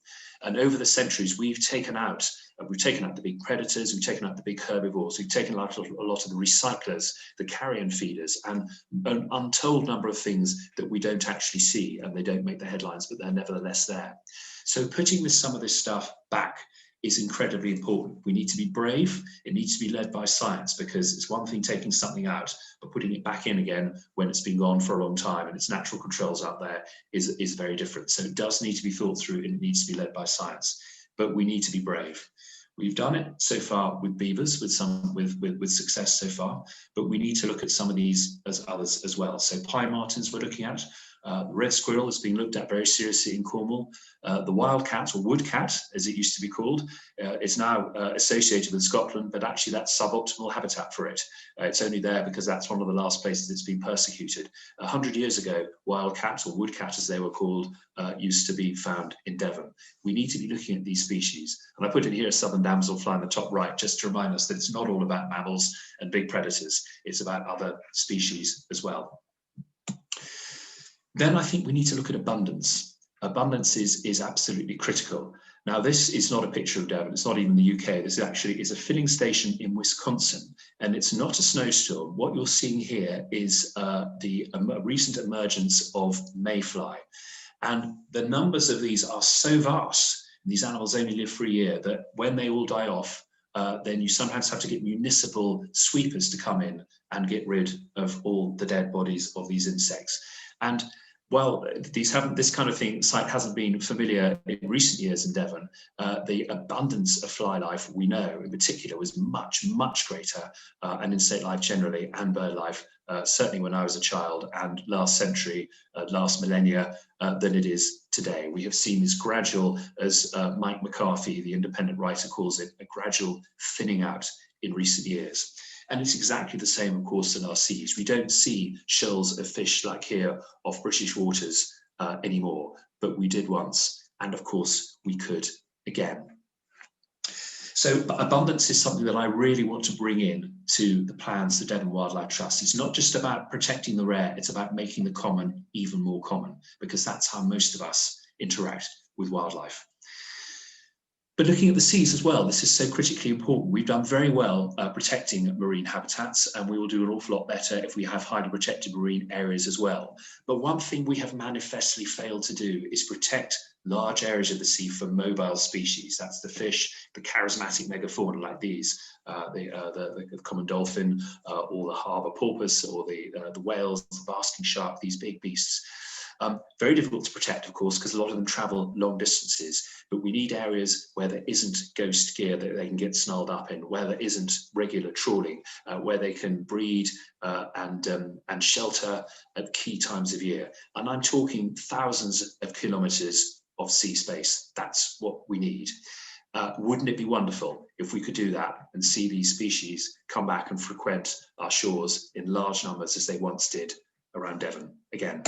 And over the centuries, we've taken out the big predators, we've taken out the big herbivores, we've taken out a lot of the recyclers, the carrion feeders, and an untold number of things that we don't actually see, and they don't make the headlines, but they're nevertheless there. So putting some of this stuff back is incredibly important. We need to be brave. It needs to be led by science, because it's one thing taking something out, but putting it back in again when it's been gone for a long time and its natural controls out there is very different. So it does need to be thought through, and it needs to be led by science, but we need to be brave. We've done it so far with beavers, with success so far, but we need to look at some of these as others as well. So pine martens we're looking at. The red squirrel is being looked at very seriously in Cornwall. The wildcat, or woodcat, as it used to be called, is now associated with Scotland, but actually that's suboptimal habitat for it. It's only there because that's one of the last places it's been persecuted. 100 years ago, wildcat, or woodcat as they were called, used to be found in Devon. We need to be looking at these species. And I put in here a southern damselfly in the top right, just to remind us that it's not all about mammals and big predators. It's about other species as well. Then I think we need to look at abundance. Abundance is absolutely critical. Now, this is not a picture of Devon. It's not even the UK. This actually is a filling station in Wisconsin, and it's not a snowstorm. What you're seeing here is the recent emergence of mayfly. And the numbers of these are so vast, these animals only live for a year, that when they all die off, then you sometimes have to get municipal sweepers to come in and get rid of all the dead bodies of these insects. And well, this kind of sight hasn't been familiar in recent years in Devon. The abundance of fly life, we know in particular, was much, much greater, and insect life generally, and bird life, certainly when I was a child, and last century, last millennia, than it is today. We have seen this gradual, as Mike McCarthy, the independent writer, calls it, a gradual thinning out in recent years. And it's exactly the same, of course, in our seas. We don't see shoals of fish like here off British waters anymore, but we did once. And of course, we could again. So abundance is something that I really want to bring in to the plans of the Devon Wildlife Trust. It's not just about protecting the rare, it's about making the common even more common, because that's how most of us interact with wildlife. But looking at the seas as well, this is so critically important. We've done very well protecting marine habitats, and we will do an awful lot better if we have highly protected marine areas as well. But one thing we have manifestly failed to do is protect large areas of the sea for mobile species. That's the fish, the charismatic megafauna like these, the common dolphin, or the harbour porpoise, or the whales, the basking shark, these big beasts. Very difficult to protect, of course, because a lot of them travel long distances, but we need areas where there isn't ghost gear that they can get snarled up in, where there isn't regular trawling, where they can breed and shelter at key times of year. And I'm talking thousands of kilometres of sea space. That's what we need. Wouldn't it be wonderful if we could do that and see these species come back and frequent our shores in large numbers as they once did around Devon again?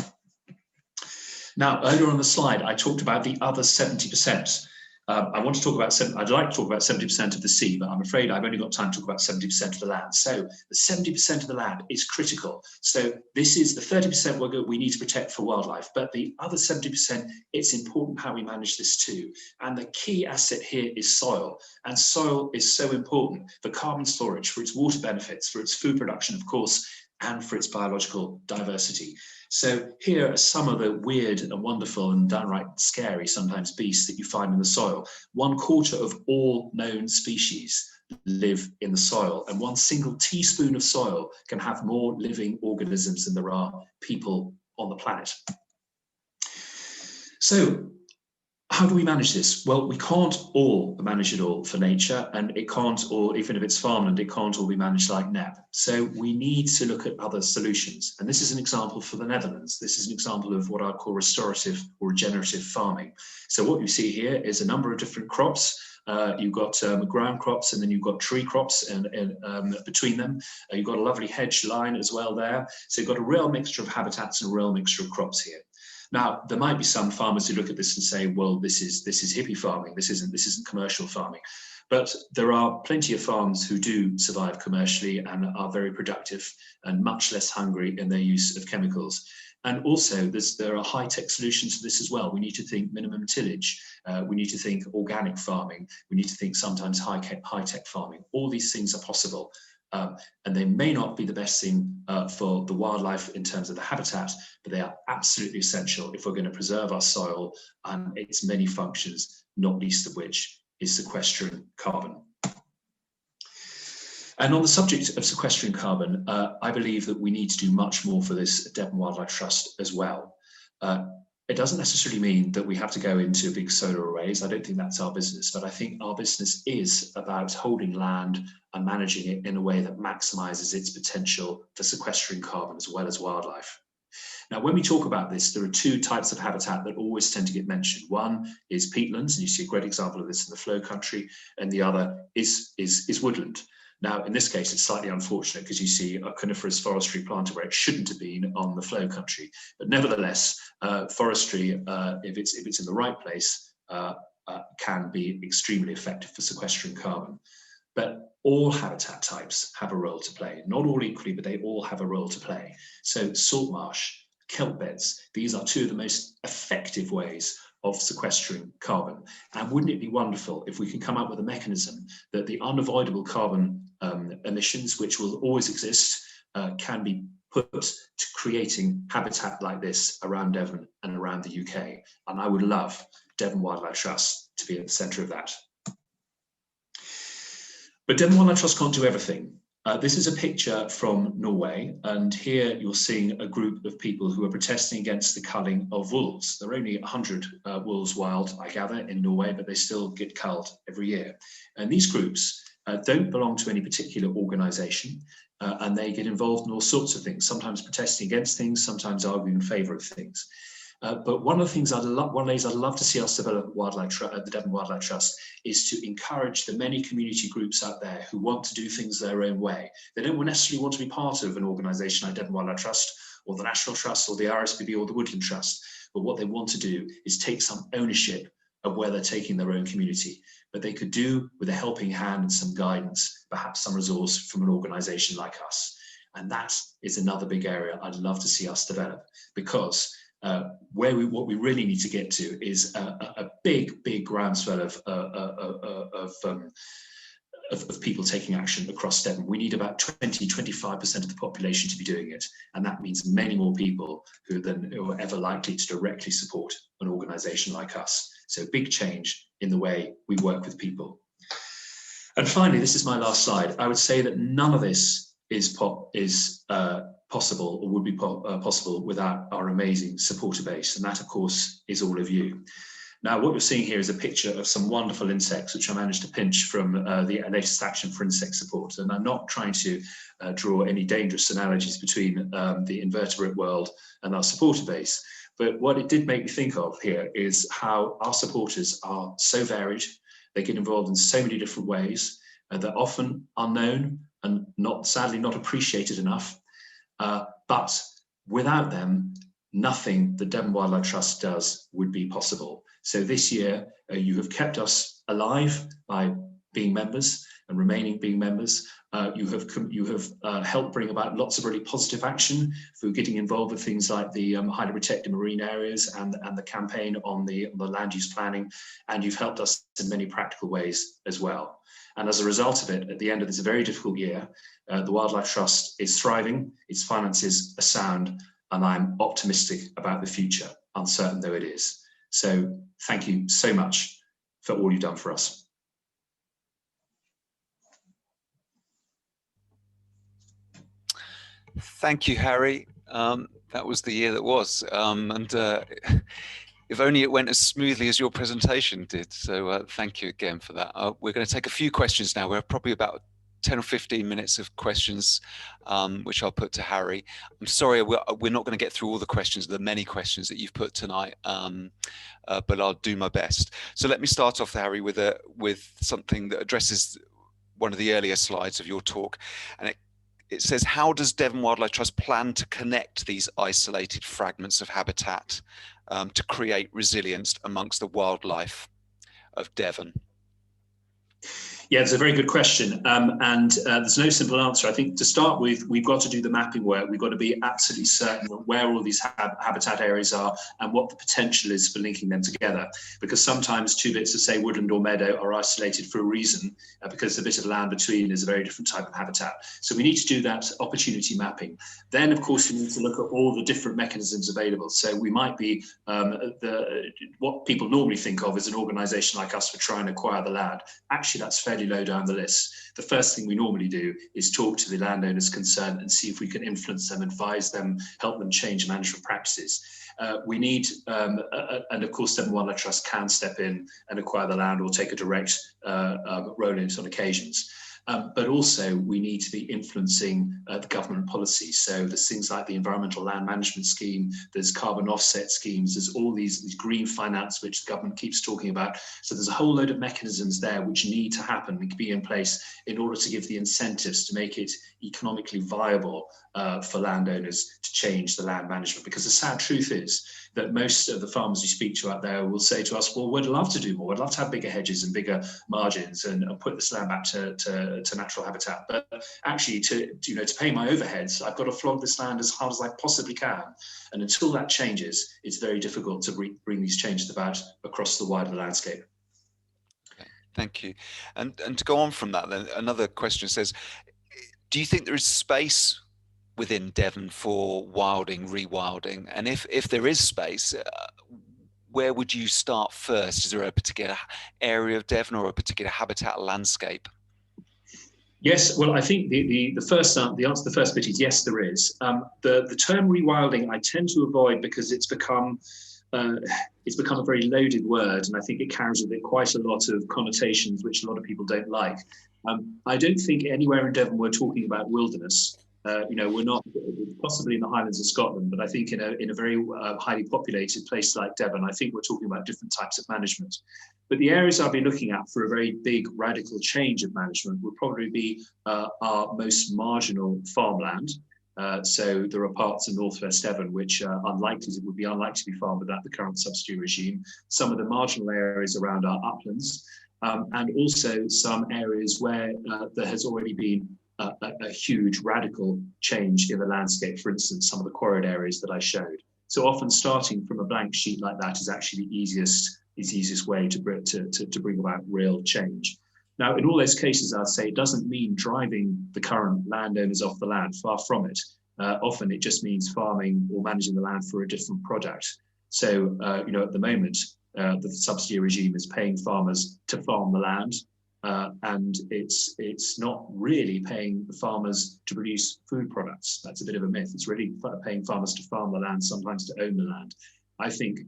Now, earlier on the slide, I talked about the other 70%. I'd like to talk about 70% of the sea, but I'm afraid I've only got time to talk about 70% of the land. So the 70% of the land is critical. So this is the 30% we need to protect for wildlife, but the other 70%, it's important how we manage this too. And the key asset here is soil. And soil is so important for carbon storage, for its water benefits, for its food production, of course, and for its biological diversity. So here are some of the weird and wonderful and downright scary sometimes beasts that you find in the soil. 1/4 of all known species live in the soil, and 1 single teaspoon of soil can have more living organisms than there are people on the planet. So how do we manage this? Well, we can't all manage it all for nature, and it can't all, even if it's farmland, it can't all be managed like NEP. So we need to look at other solutions. And this is an example for the Netherlands. This is an example of what I call restorative or regenerative farming. So what you see here is a number of different crops. You've got ground crops, and then you've got tree crops, and between them, you've got a lovely hedge line as well there. So you've got a real mixture of habitats and a real mixture of crops here. Now, there might be some farmers who look at this and say, well, this is hippie farming, this isn't commercial farming. But there are plenty of farms who do survive commercially and are very productive and much less hungry in their use of chemicals. And also, there are high-tech solutions to this as well. We need to think minimum tillage. We need to think organic farming. We need to think sometimes high-tech farming. All these things are possible. And they may not be the best thing for the wildlife in terms of the habitat, but they are absolutely essential if we're going to preserve our soil and its many functions, not least of which is sequestering carbon. And on the subject of sequestering carbon, I believe that we need to do much more for this at Devon Wildlife Trust as well. It doesn't necessarily mean that we have to go into big solar arrays. I don't think that's our business, but I think our business is about holding land and managing it in a way that maximizes its potential for sequestering carbon as well as wildlife. Now, when we talk about this, there are 2 types of habitat that always tend to get mentioned. One is peatlands, and you see a great example of this in the flow country, and the other is woodland. Now, in this case, it's slightly unfortunate because you see a coniferous forestry planted where it shouldn't have been on the flow country. But nevertheless, forestry, if it's in the right place, can be extremely effective for sequestering carbon. But all habitat types have a role to play. Not all equally, but they all have a role to play. So salt marsh, kelp beds, these are 2 of the most effective ways of sequestering carbon. And wouldn't it be wonderful if we can come up with a mechanism that the unavoidable carbon emissions, which will always exist, can be put to creating habitat like this around Devon and around the UK. And I would love Devon Wildlife Trust to be at the centre of that. But Devon Wildlife Trust can't do everything. This is a picture from Norway, and here you're seeing a group of people who are protesting against the culling of wolves. There are only 100 wolves wild, I gather, in Norway, but they still get culled every year. And these groups don't belong to any particular organisation, and they get involved in all sorts of things, sometimes protesting against things, sometimes arguing in favour of things. But one of the things one of the ways I'd love to see us develop at the Devon Wildlife Trust is to encourage the many community groups out there who want to do things their own way. They don't necessarily want to be part of an organisation like Devon Wildlife Trust or the National Trust or the RSPB or the Woodland Trust. But what they want to do is take some ownership of where they're taking their own community. But they could do with a helping hand and some guidance, perhaps some resource from an organisation like us. And that is another big area I'd love to see us develop, because what we really need to get to is a big groundswell of people taking action across Devon. We need about 25% of the population to be doing it, and that means many more people who are ever likely to directly support an organisation like us. So big change in the way we work with people. And finally, this is my last slide. I would say that none of this is possible or would be possible without our amazing supporter base, and that of course is all of you. Now what you're seeing here is a picture of some wonderful insects which I managed to pinch from the latest Action for Insect Support, and I'm not trying to draw any dangerous analogies between the invertebrate world and our supporter base, but what it did make me think of here is how our supporters are so varied. They get involved in so many different ways, they're often unknown and sadly not appreciated enough. But without them, nothing that Devon Wildlife Trust does would be possible. So this year, you have kept us alive by being members and remaining being members. You have helped bring about lots of really positive action through getting involved with things like the highly protected marine areas and the campaign on the land use planning, and you've helped us in many practical ways as well. And as a result of it, at the end of this very difficult year, the Wildlife Trust is thriving, its finances are sound, and I'm optimistic about the future, uncertain though it is. So thank you so much for all you've done for us. Thank you, Harry. That was the year that was. If only it went as smoothly as your presentation did. So thank you again for that. We're going to take a few questions now. We're probably about 10 or 15 minutes of questions, which I'll put to Harry. I'm sorry, we're not going to get through all the questions, the many questions that you've put tonight, but I'll do my best. So let me start off, Harry, with something that addresses one of the earlier slides of your talk. And it says, how does Devon Wildlife Trust plan to connect these isolated fragments of habitat to create resilience amongst the wildlife of Devon? Yeah, it's a very good question, and there's no simple answer. I think to start with, we've got to do the mapping work. We've got to be absolutely certain of where all these habitat areas are and what the potential is for linking them together. Because sometimes two bits of, say, woodland or meadow are isolated for a reason, because the bit of land between is a very different type of habitat. So we need to do that opportunity mapping. Then, of course, we need to look at all the different mechanisms available. So we might be what people normally think of as an organisation like us for trying to acquire the land. Actually, that's fairly low down the list. The first thing we normally do is talk to the landowners concerned and see if we can influence them, advise them, help them change management practices. We need, and of course, Devon Wildlife Trust can step in and acquire the land or take a direct role in it on occasions. But also we need to be influencing the government policy. So there's things like the Environmental Land Management Scheme, there's carbon offset schemes, there's all these green finance which the government keeps talking about. So there's a whole load of mechanisms there which need to happen and be in place in order to give the incentives to make it economically viable for landowners to change the land management. Because the sad truth is that most of the farmers you speak to out there will say to us, well, we'd love to do more. We'd love to have bigger hedges and bigger margins and put this land back to to natural habitat. But actually, to pay my overheads, I've got to flog this land as hard as I possibly can. And until that changes, it's very difficult to bring these changes about across the wider landscape. Thank you. And to go on from that, then another question says, do you think there is space within Devon for wilding, rewilding? And if there is space, where would you start first? Is there a particular area of Devon or a particular habitat landscape? Yes, well, I think the answer to the first bit is yes, there is. The term rewilding I tend to avoid because it's become a very loaded word, and I think it carries with it quite a lot of connotations which a lot of people don't like. I don't think anywhere in Devon we're talking about wilderness. We're not, possibly in the Highlands of Scotland, but I think in a very highly populated place like Devon, I think we're talking about different types of management. But the areas I'll be looking at for a very big radical change of management would probably be our most marginal farmland. So there are parts of northwest Devon which would be unlikely to be farmed without the current subsidy regime. Some of the marginal areas around our uplands, and also some areas where there has already been a huge radical change in the landscape. For instance, some of the quarried areas that I showed. So often starting from a blank sheet like that is actually the easiest way to bring about real change. Now, in all those cases, I'd say it doesn't mean driving the current landowners off the land, far from it. Often it just means farming or managing the land for a different product. So, at the moment, the subsidy regime is paying farmers to farm the land, and it's not really paying the farmers to produce food products. That's a bit of a myth. It's really paying farmers to farm the land, sometimes to own the land. I think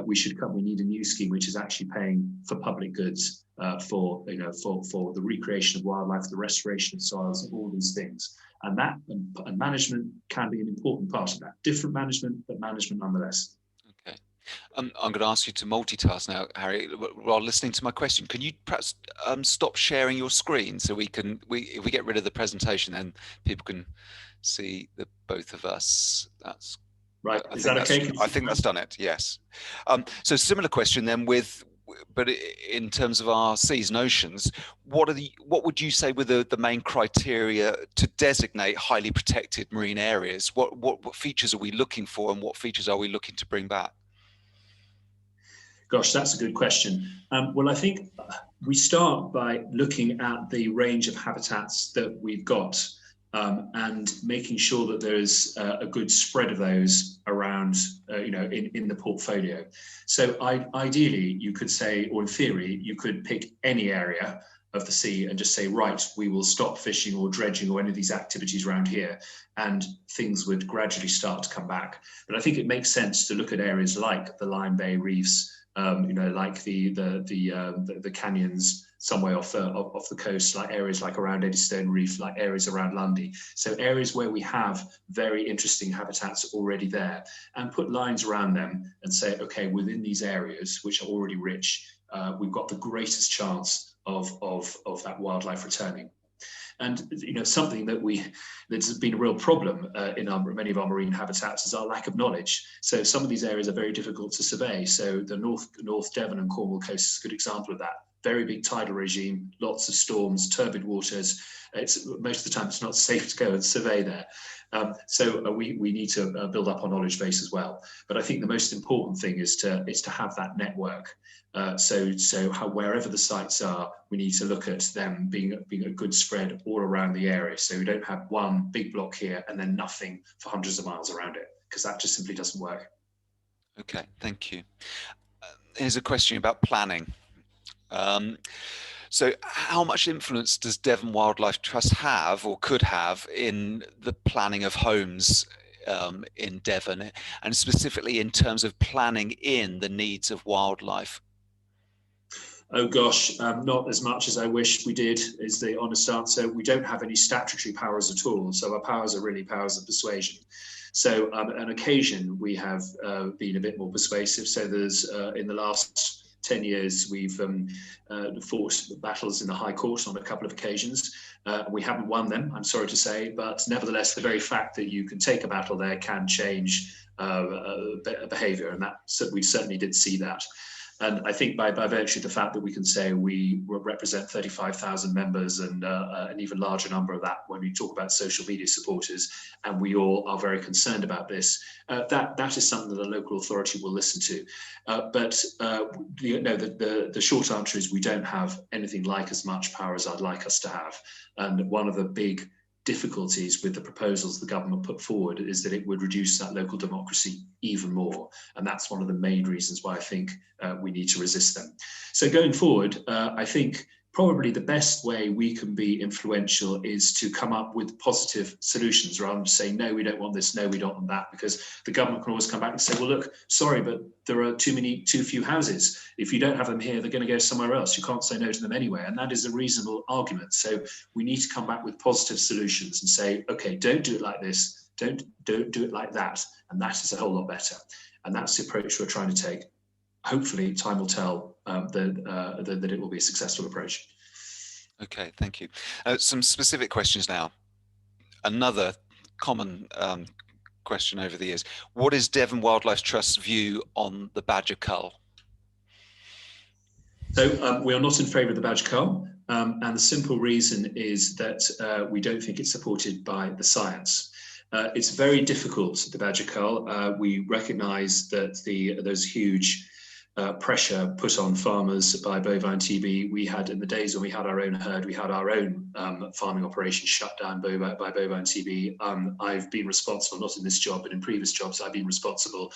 we need a new scheme which is actually paying for public goods, for the recreation of wildlife, the restoration of soils, all these things. And that and management can be an important part of that. Different management, but management nonetheless. Okay. I'm going to ask you to multitask now, Harry. While listening to my question, can you perhaps stop sharing your screen so if we get rid of the presentation, then people can see the both of us. That's right. Is that okay? I think that's done it. Yes. So similar question then but in terms of our seas and oceans, what would you say were the main criteria to designate highly protected marine areas? What features are we looking for, and what features are we looking to bring back? Gosh, that's a good question. Well, I think we start by looking at the range of habitats that we've got, and making sure that there's a good spread of those around, in the portfolio. So ideally, you could say, or in theory, you could pick any area of the sea and just say, right, we will stop fishing or dredging or any of these activities around here, and things would gradually start to come back. But I think it makes sense to look at areas like the Lyme Bay reefs, like the canyons some way off the coast, like areas like around Eddystone Reef, like areas around Lundy. So areas where we have very interesting habitats already there, and put lines around them and say, okay, within these areas, which are already rich, we've got the greatest chance of that wildlife returning. And something that's been a real problem in many of our marine habitats is our lack of knowledge. So some of these areas are very difficult to survey. So the North Devon and Cornwall coast is a good example of that. Very big tidal regime, lots of storms, turbid waters. Most of the time it's not safe to go and survey there. So we need to build up our knowledge base as well. But I think the most important thing is to have that network. So wherever the sites are, we need to look at them being a good spread all around the area. So we don't have one big block here and then nothing for hundreds of miles around it, because that just simply doesn't work. Okay, thank you. Here's a question about planning. So how much influence does Devon Wildlife Trust have, or could have, in the planning of homes in Devon, and specifically in terms of planning in the needs of wildlife? Oh gosh, not as much as I wish we did, is the honest answer. We don't have any statutory powers at all, so our powers are really powers of persuasion. So on occasion, we have been a bit more persuasive. So there's, in the last 10 years, we've fought battles in the High Court on a couple of occasions. We haven't won them, I'm sorry to say, but nevertheless, the very fact that you can take a battle there can change behaviour, and we certainly did see that. And I think by virtue of the fact that we can say we represent 35,000 members and an even larger number of that when we talk about social media supporters, and we all are very concerned about this, that is something that a local authority will listen to. But the short answer is we don't have anything like as much power as I'd like us to have. And one of the big difficulties with the proposals the government put forward is that it would reduce that local democracy even more. And that's one of the main reasons why I think we need to resist them. So going forward, I think probably the best way we can be influential is to come up with positive solutions rather than saying, no, we don't want this, no, we don't want that, because the government can always come back and say, well, look, sorry, but there are too few houses. If you don't have them here, they're going to go somewhere else. You can't say no to them anyway. And that is a reasonable argument. So we need to come back with positive solutions and say, okay, don't do it like this. Don't do it like that. And that is a whole lot better. And that's the approach we're trying to take. Hopefully time will tell that it will be a successful approach. Okay, thank you. Some specific questions now. Another common question over the years. What is Devon Wildlife Trust's view on the badger cull? So we are not in favour of the badger cull, and the simple reason is that we don't think it's supported by the science. It's very difficult, the badger cull. We recognise that there's huge pressure put on farmers by bovine TB. We had, in the days when we had our own herd, we had our own farming operation shut down by bovine TB. I've been responsible, not in this job, but in previous jobs, I've been responsible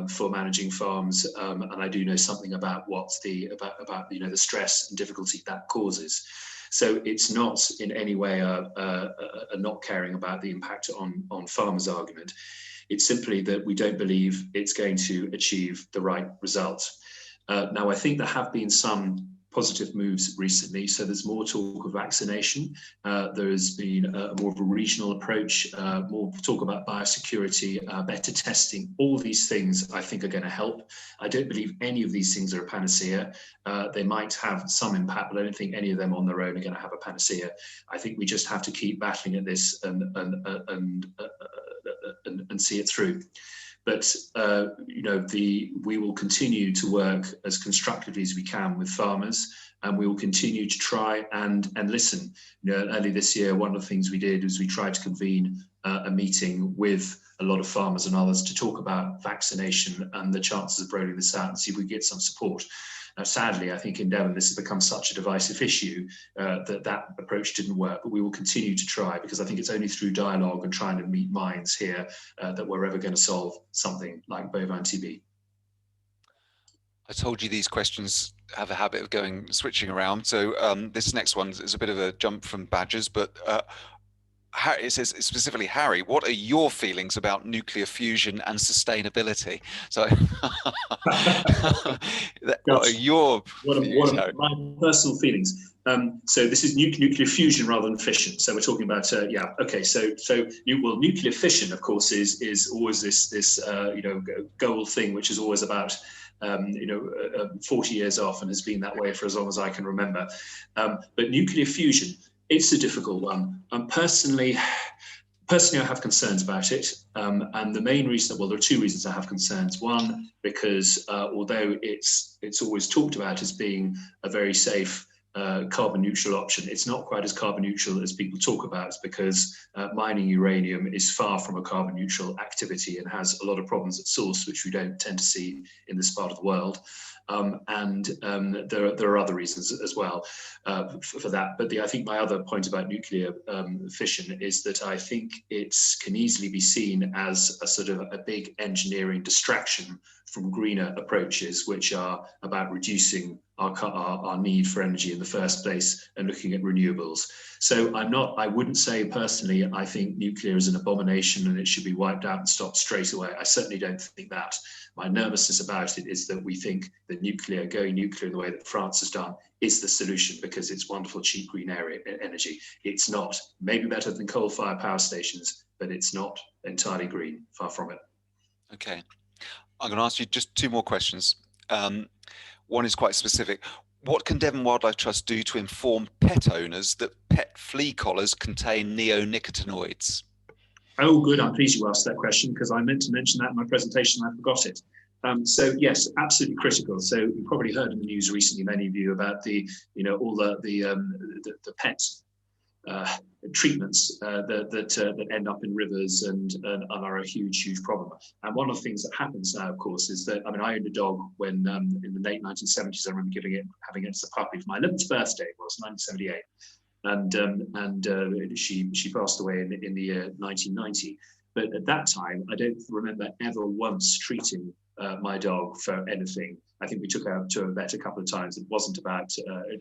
for managing farms, and I do know something about what's the stress and difficulty that causes. So it's not in any way a not caring about the impact on farmers argument. It's simply that we don't believe it's going to achieve the right result. Now, I think there have been some positive moves recently. So there's more talk of vaccination. There has been more of a regional approach, more talk about biosecurity, better testing. All these things I think are going to help. I don't believe any of these things are a panacea. They might have some impact, but I don't think any of them on their own are going to have a panacea. I think we just have to keep battling at this and see it through. But we will continue to work as constructively as we can with farmers, and we will continue to try and listen. Early this year, one of the things we did was we tried to convene a meeting with a lot of farmers and others to talk about vaccination and the chances of rolling this out and see if we get some support. Now, sadly, I think in Devon, this has become such a divisive issue that approach didn't work, but we will continue to try, because I think it's only through dialogue and trying to meet minds here that we're ever going to solve something like bovine TB. I told you these questions have a habit of switching around. So this next one is a bit of a jump from badgers, but it says specifically, Harry, what are your feelings about nuclear fusion and sustainability? So what are your views, my personal feelings? So this is nuclear fusion rather than fission. So we're talking about okay. So nuclear fission, of course, is always this goal thing, which is always about 40 years off and has been that way for as long as I can remember. But nuclear fusion, it's a difficult one. Personally, I have concerns about it. And the main reason, well, there are two reasons I have concerns. One, because although it's always talked about as being a very safe carbon neutral option, it's not quite as carbon neutral as people talk about, because mining uranium is far from a carbon neutral activity and has a lot of problems at source, which we don't tend to see in this part of the world. There are other reasons as well for that. But I think my other point about nuclear fission is that I think it can easily be seen as a sort of a big engineering distraction from greener approaches, which are about reducing our need for energy in the first place and looking at renewables. So I wouldn't say personally, I think nuclear is an abomination and it should be wiped out and stopped straight away. I certainly don't think that. My nervousness about it is that we think that going nuclear in the way that France has done is the solution, because it's wonderful, cheap green energy. It's not. Maybe better than coal-fired power stations, but it's not entirely green, far from it. Okay. I'm going to ask you just two more questions. One is quite specific. What can Devon Wildlife Trust do to inform pet owners that pet flea collars contain neonicotinoids? Oh, good. I'm pleased you asked that question, because I meant to mention that in my presentation and I forgot it. So yes, absolutely critical. So you probably heard in the news recently, many of you, about the, all the pet treatments that end up in rivers and are a huge problem. And one of the things that happens now, of course, is that, I mean, I owned a dog when in the late 1970s. I remember having it as a puppy for my 11th birthday. It was 1978. And she passed away in the year 1990. But at that time, I don't remember ever once treating my dog for anything. I think we took her to a vet a couple of times. It wasn't about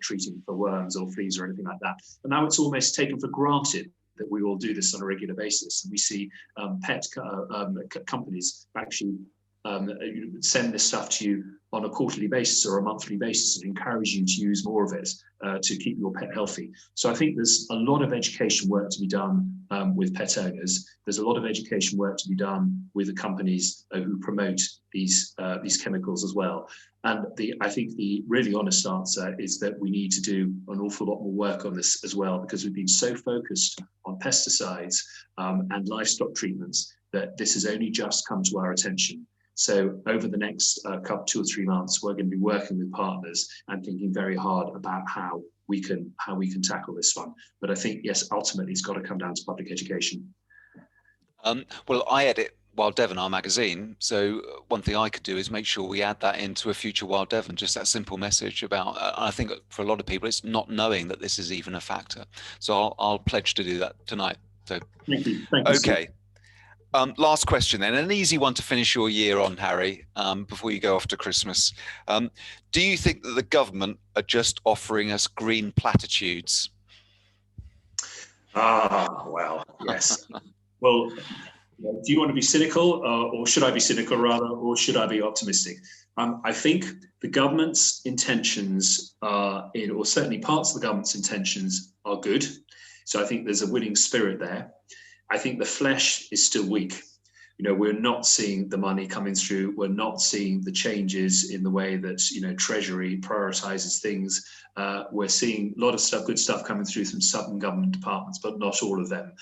treating for worms or fleas or anything like that. And now it's almost taken for granted that we all do this on a regular basis. And we see pet companies actually send this stuff to you on a quarterly basis or a monthly basis and encourage you to use more of it to keep your pet healthy. So I think there's a lot of education work to be done with pet owners. There's a lot of education work to be done with the companies who promote these chemicals as well. And I think the really honest answer is that we need to do an awful lot more work on this as well, because we've been so focused on pesticides and livestock treatments that this has only just come to our attention. So over the next 2 or 3 months, we're going to be working with partners and thinking very hard about how we can tackle this one. But I think, yes, ultimately, it's got to come down to public education. Well, I edit Wild Devon, our magazine. So one thing I could do is make sure we add that into a future Wild Devon, just that simple message about, I think for a lot of people, it's not knowing that this is even a factor. So I'll pledge to do that tonight. So thank you. Thank you, okay. Last question then, an easy one to finish your year on, Harry, before you go off to Christmas. Do you think that the government are just offering us green platitudes? Well, yes. Well, do you want to be cynical, or should I be cynical rather, or should I be optimistic? I think the government's intentions or certainly parts of the government's intentions are good. So I think there's a winning spirit there. I think the flesh is still weak. We're not seeing the money coming through. We're not seeing the changes in the way that, Treasury prioritizes things. We're seeing a lot of good stuff coming through from some government departments, but not all of them.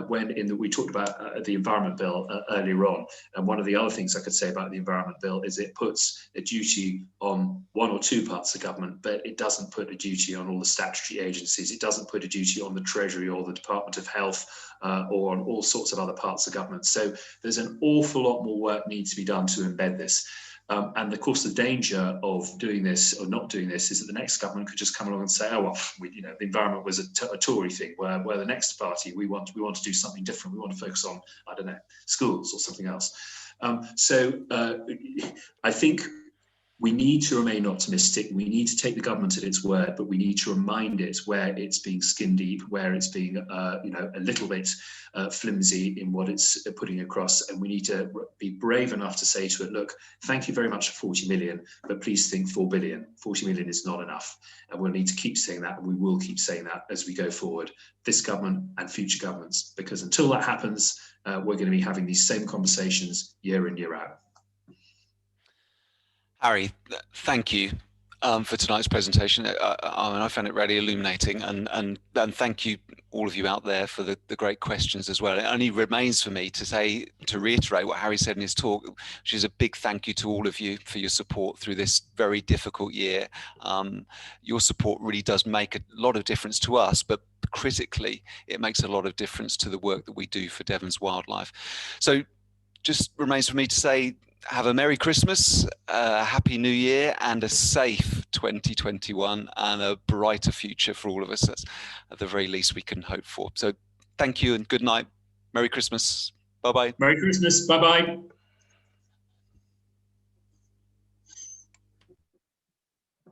We talked about the Environment Bill earlier on, and one of the other things I could say about the Environment Bill is it puts a duty on 1 or 2 parts of government, but it doesn't put a duty on all the statutory agencies. It doesn't put a duty on the Treasury or the Department of Health or on all sorts of other parts of government. So there's an awful lot more work needs to be done to embed this. And of course, the danger of doing this or not doing this is that the next government could just come along and say, oh, well, the environment was a Tory thing, where the next party, we want to do something different. We want to focus on, I don't know, schools or something else. So I think we need to remain optimistic. We need to take the government at its word, but we need to remind it where it's being skin deep, where it's being, a little bit flimsy in what it's putting across. And we need to be brave enough to say to it, look, thank you very much for 40 million, but please think 4 billion. 40 million is not enough. And we'll need to keep saying that, and we will keep saying that as we go forward, this government and future governments, because until that happens, we're going to be having these same conversations year in, year out. Harry, thank you for tonight's presentation. I found it really illuminating, and thank you, all of you out there, for the great questions as well. It only remains for me to reiterate what Harry said in his talk, which is a big thank you to all of you for your support through this very difficult year. Your support really does make a lot of difference to us, but critically, it makes a lot of difference to the work that we do for Devon's wildlife. So just remains for me to say, have a Merry Christmas, a Happy New Year, and a safe 2021 and a brighter future for all of us. That's at the very least we can hope for. So thank you and good night. Merry Christmas. Bye-bye. Merry Christmas. Bye-bye.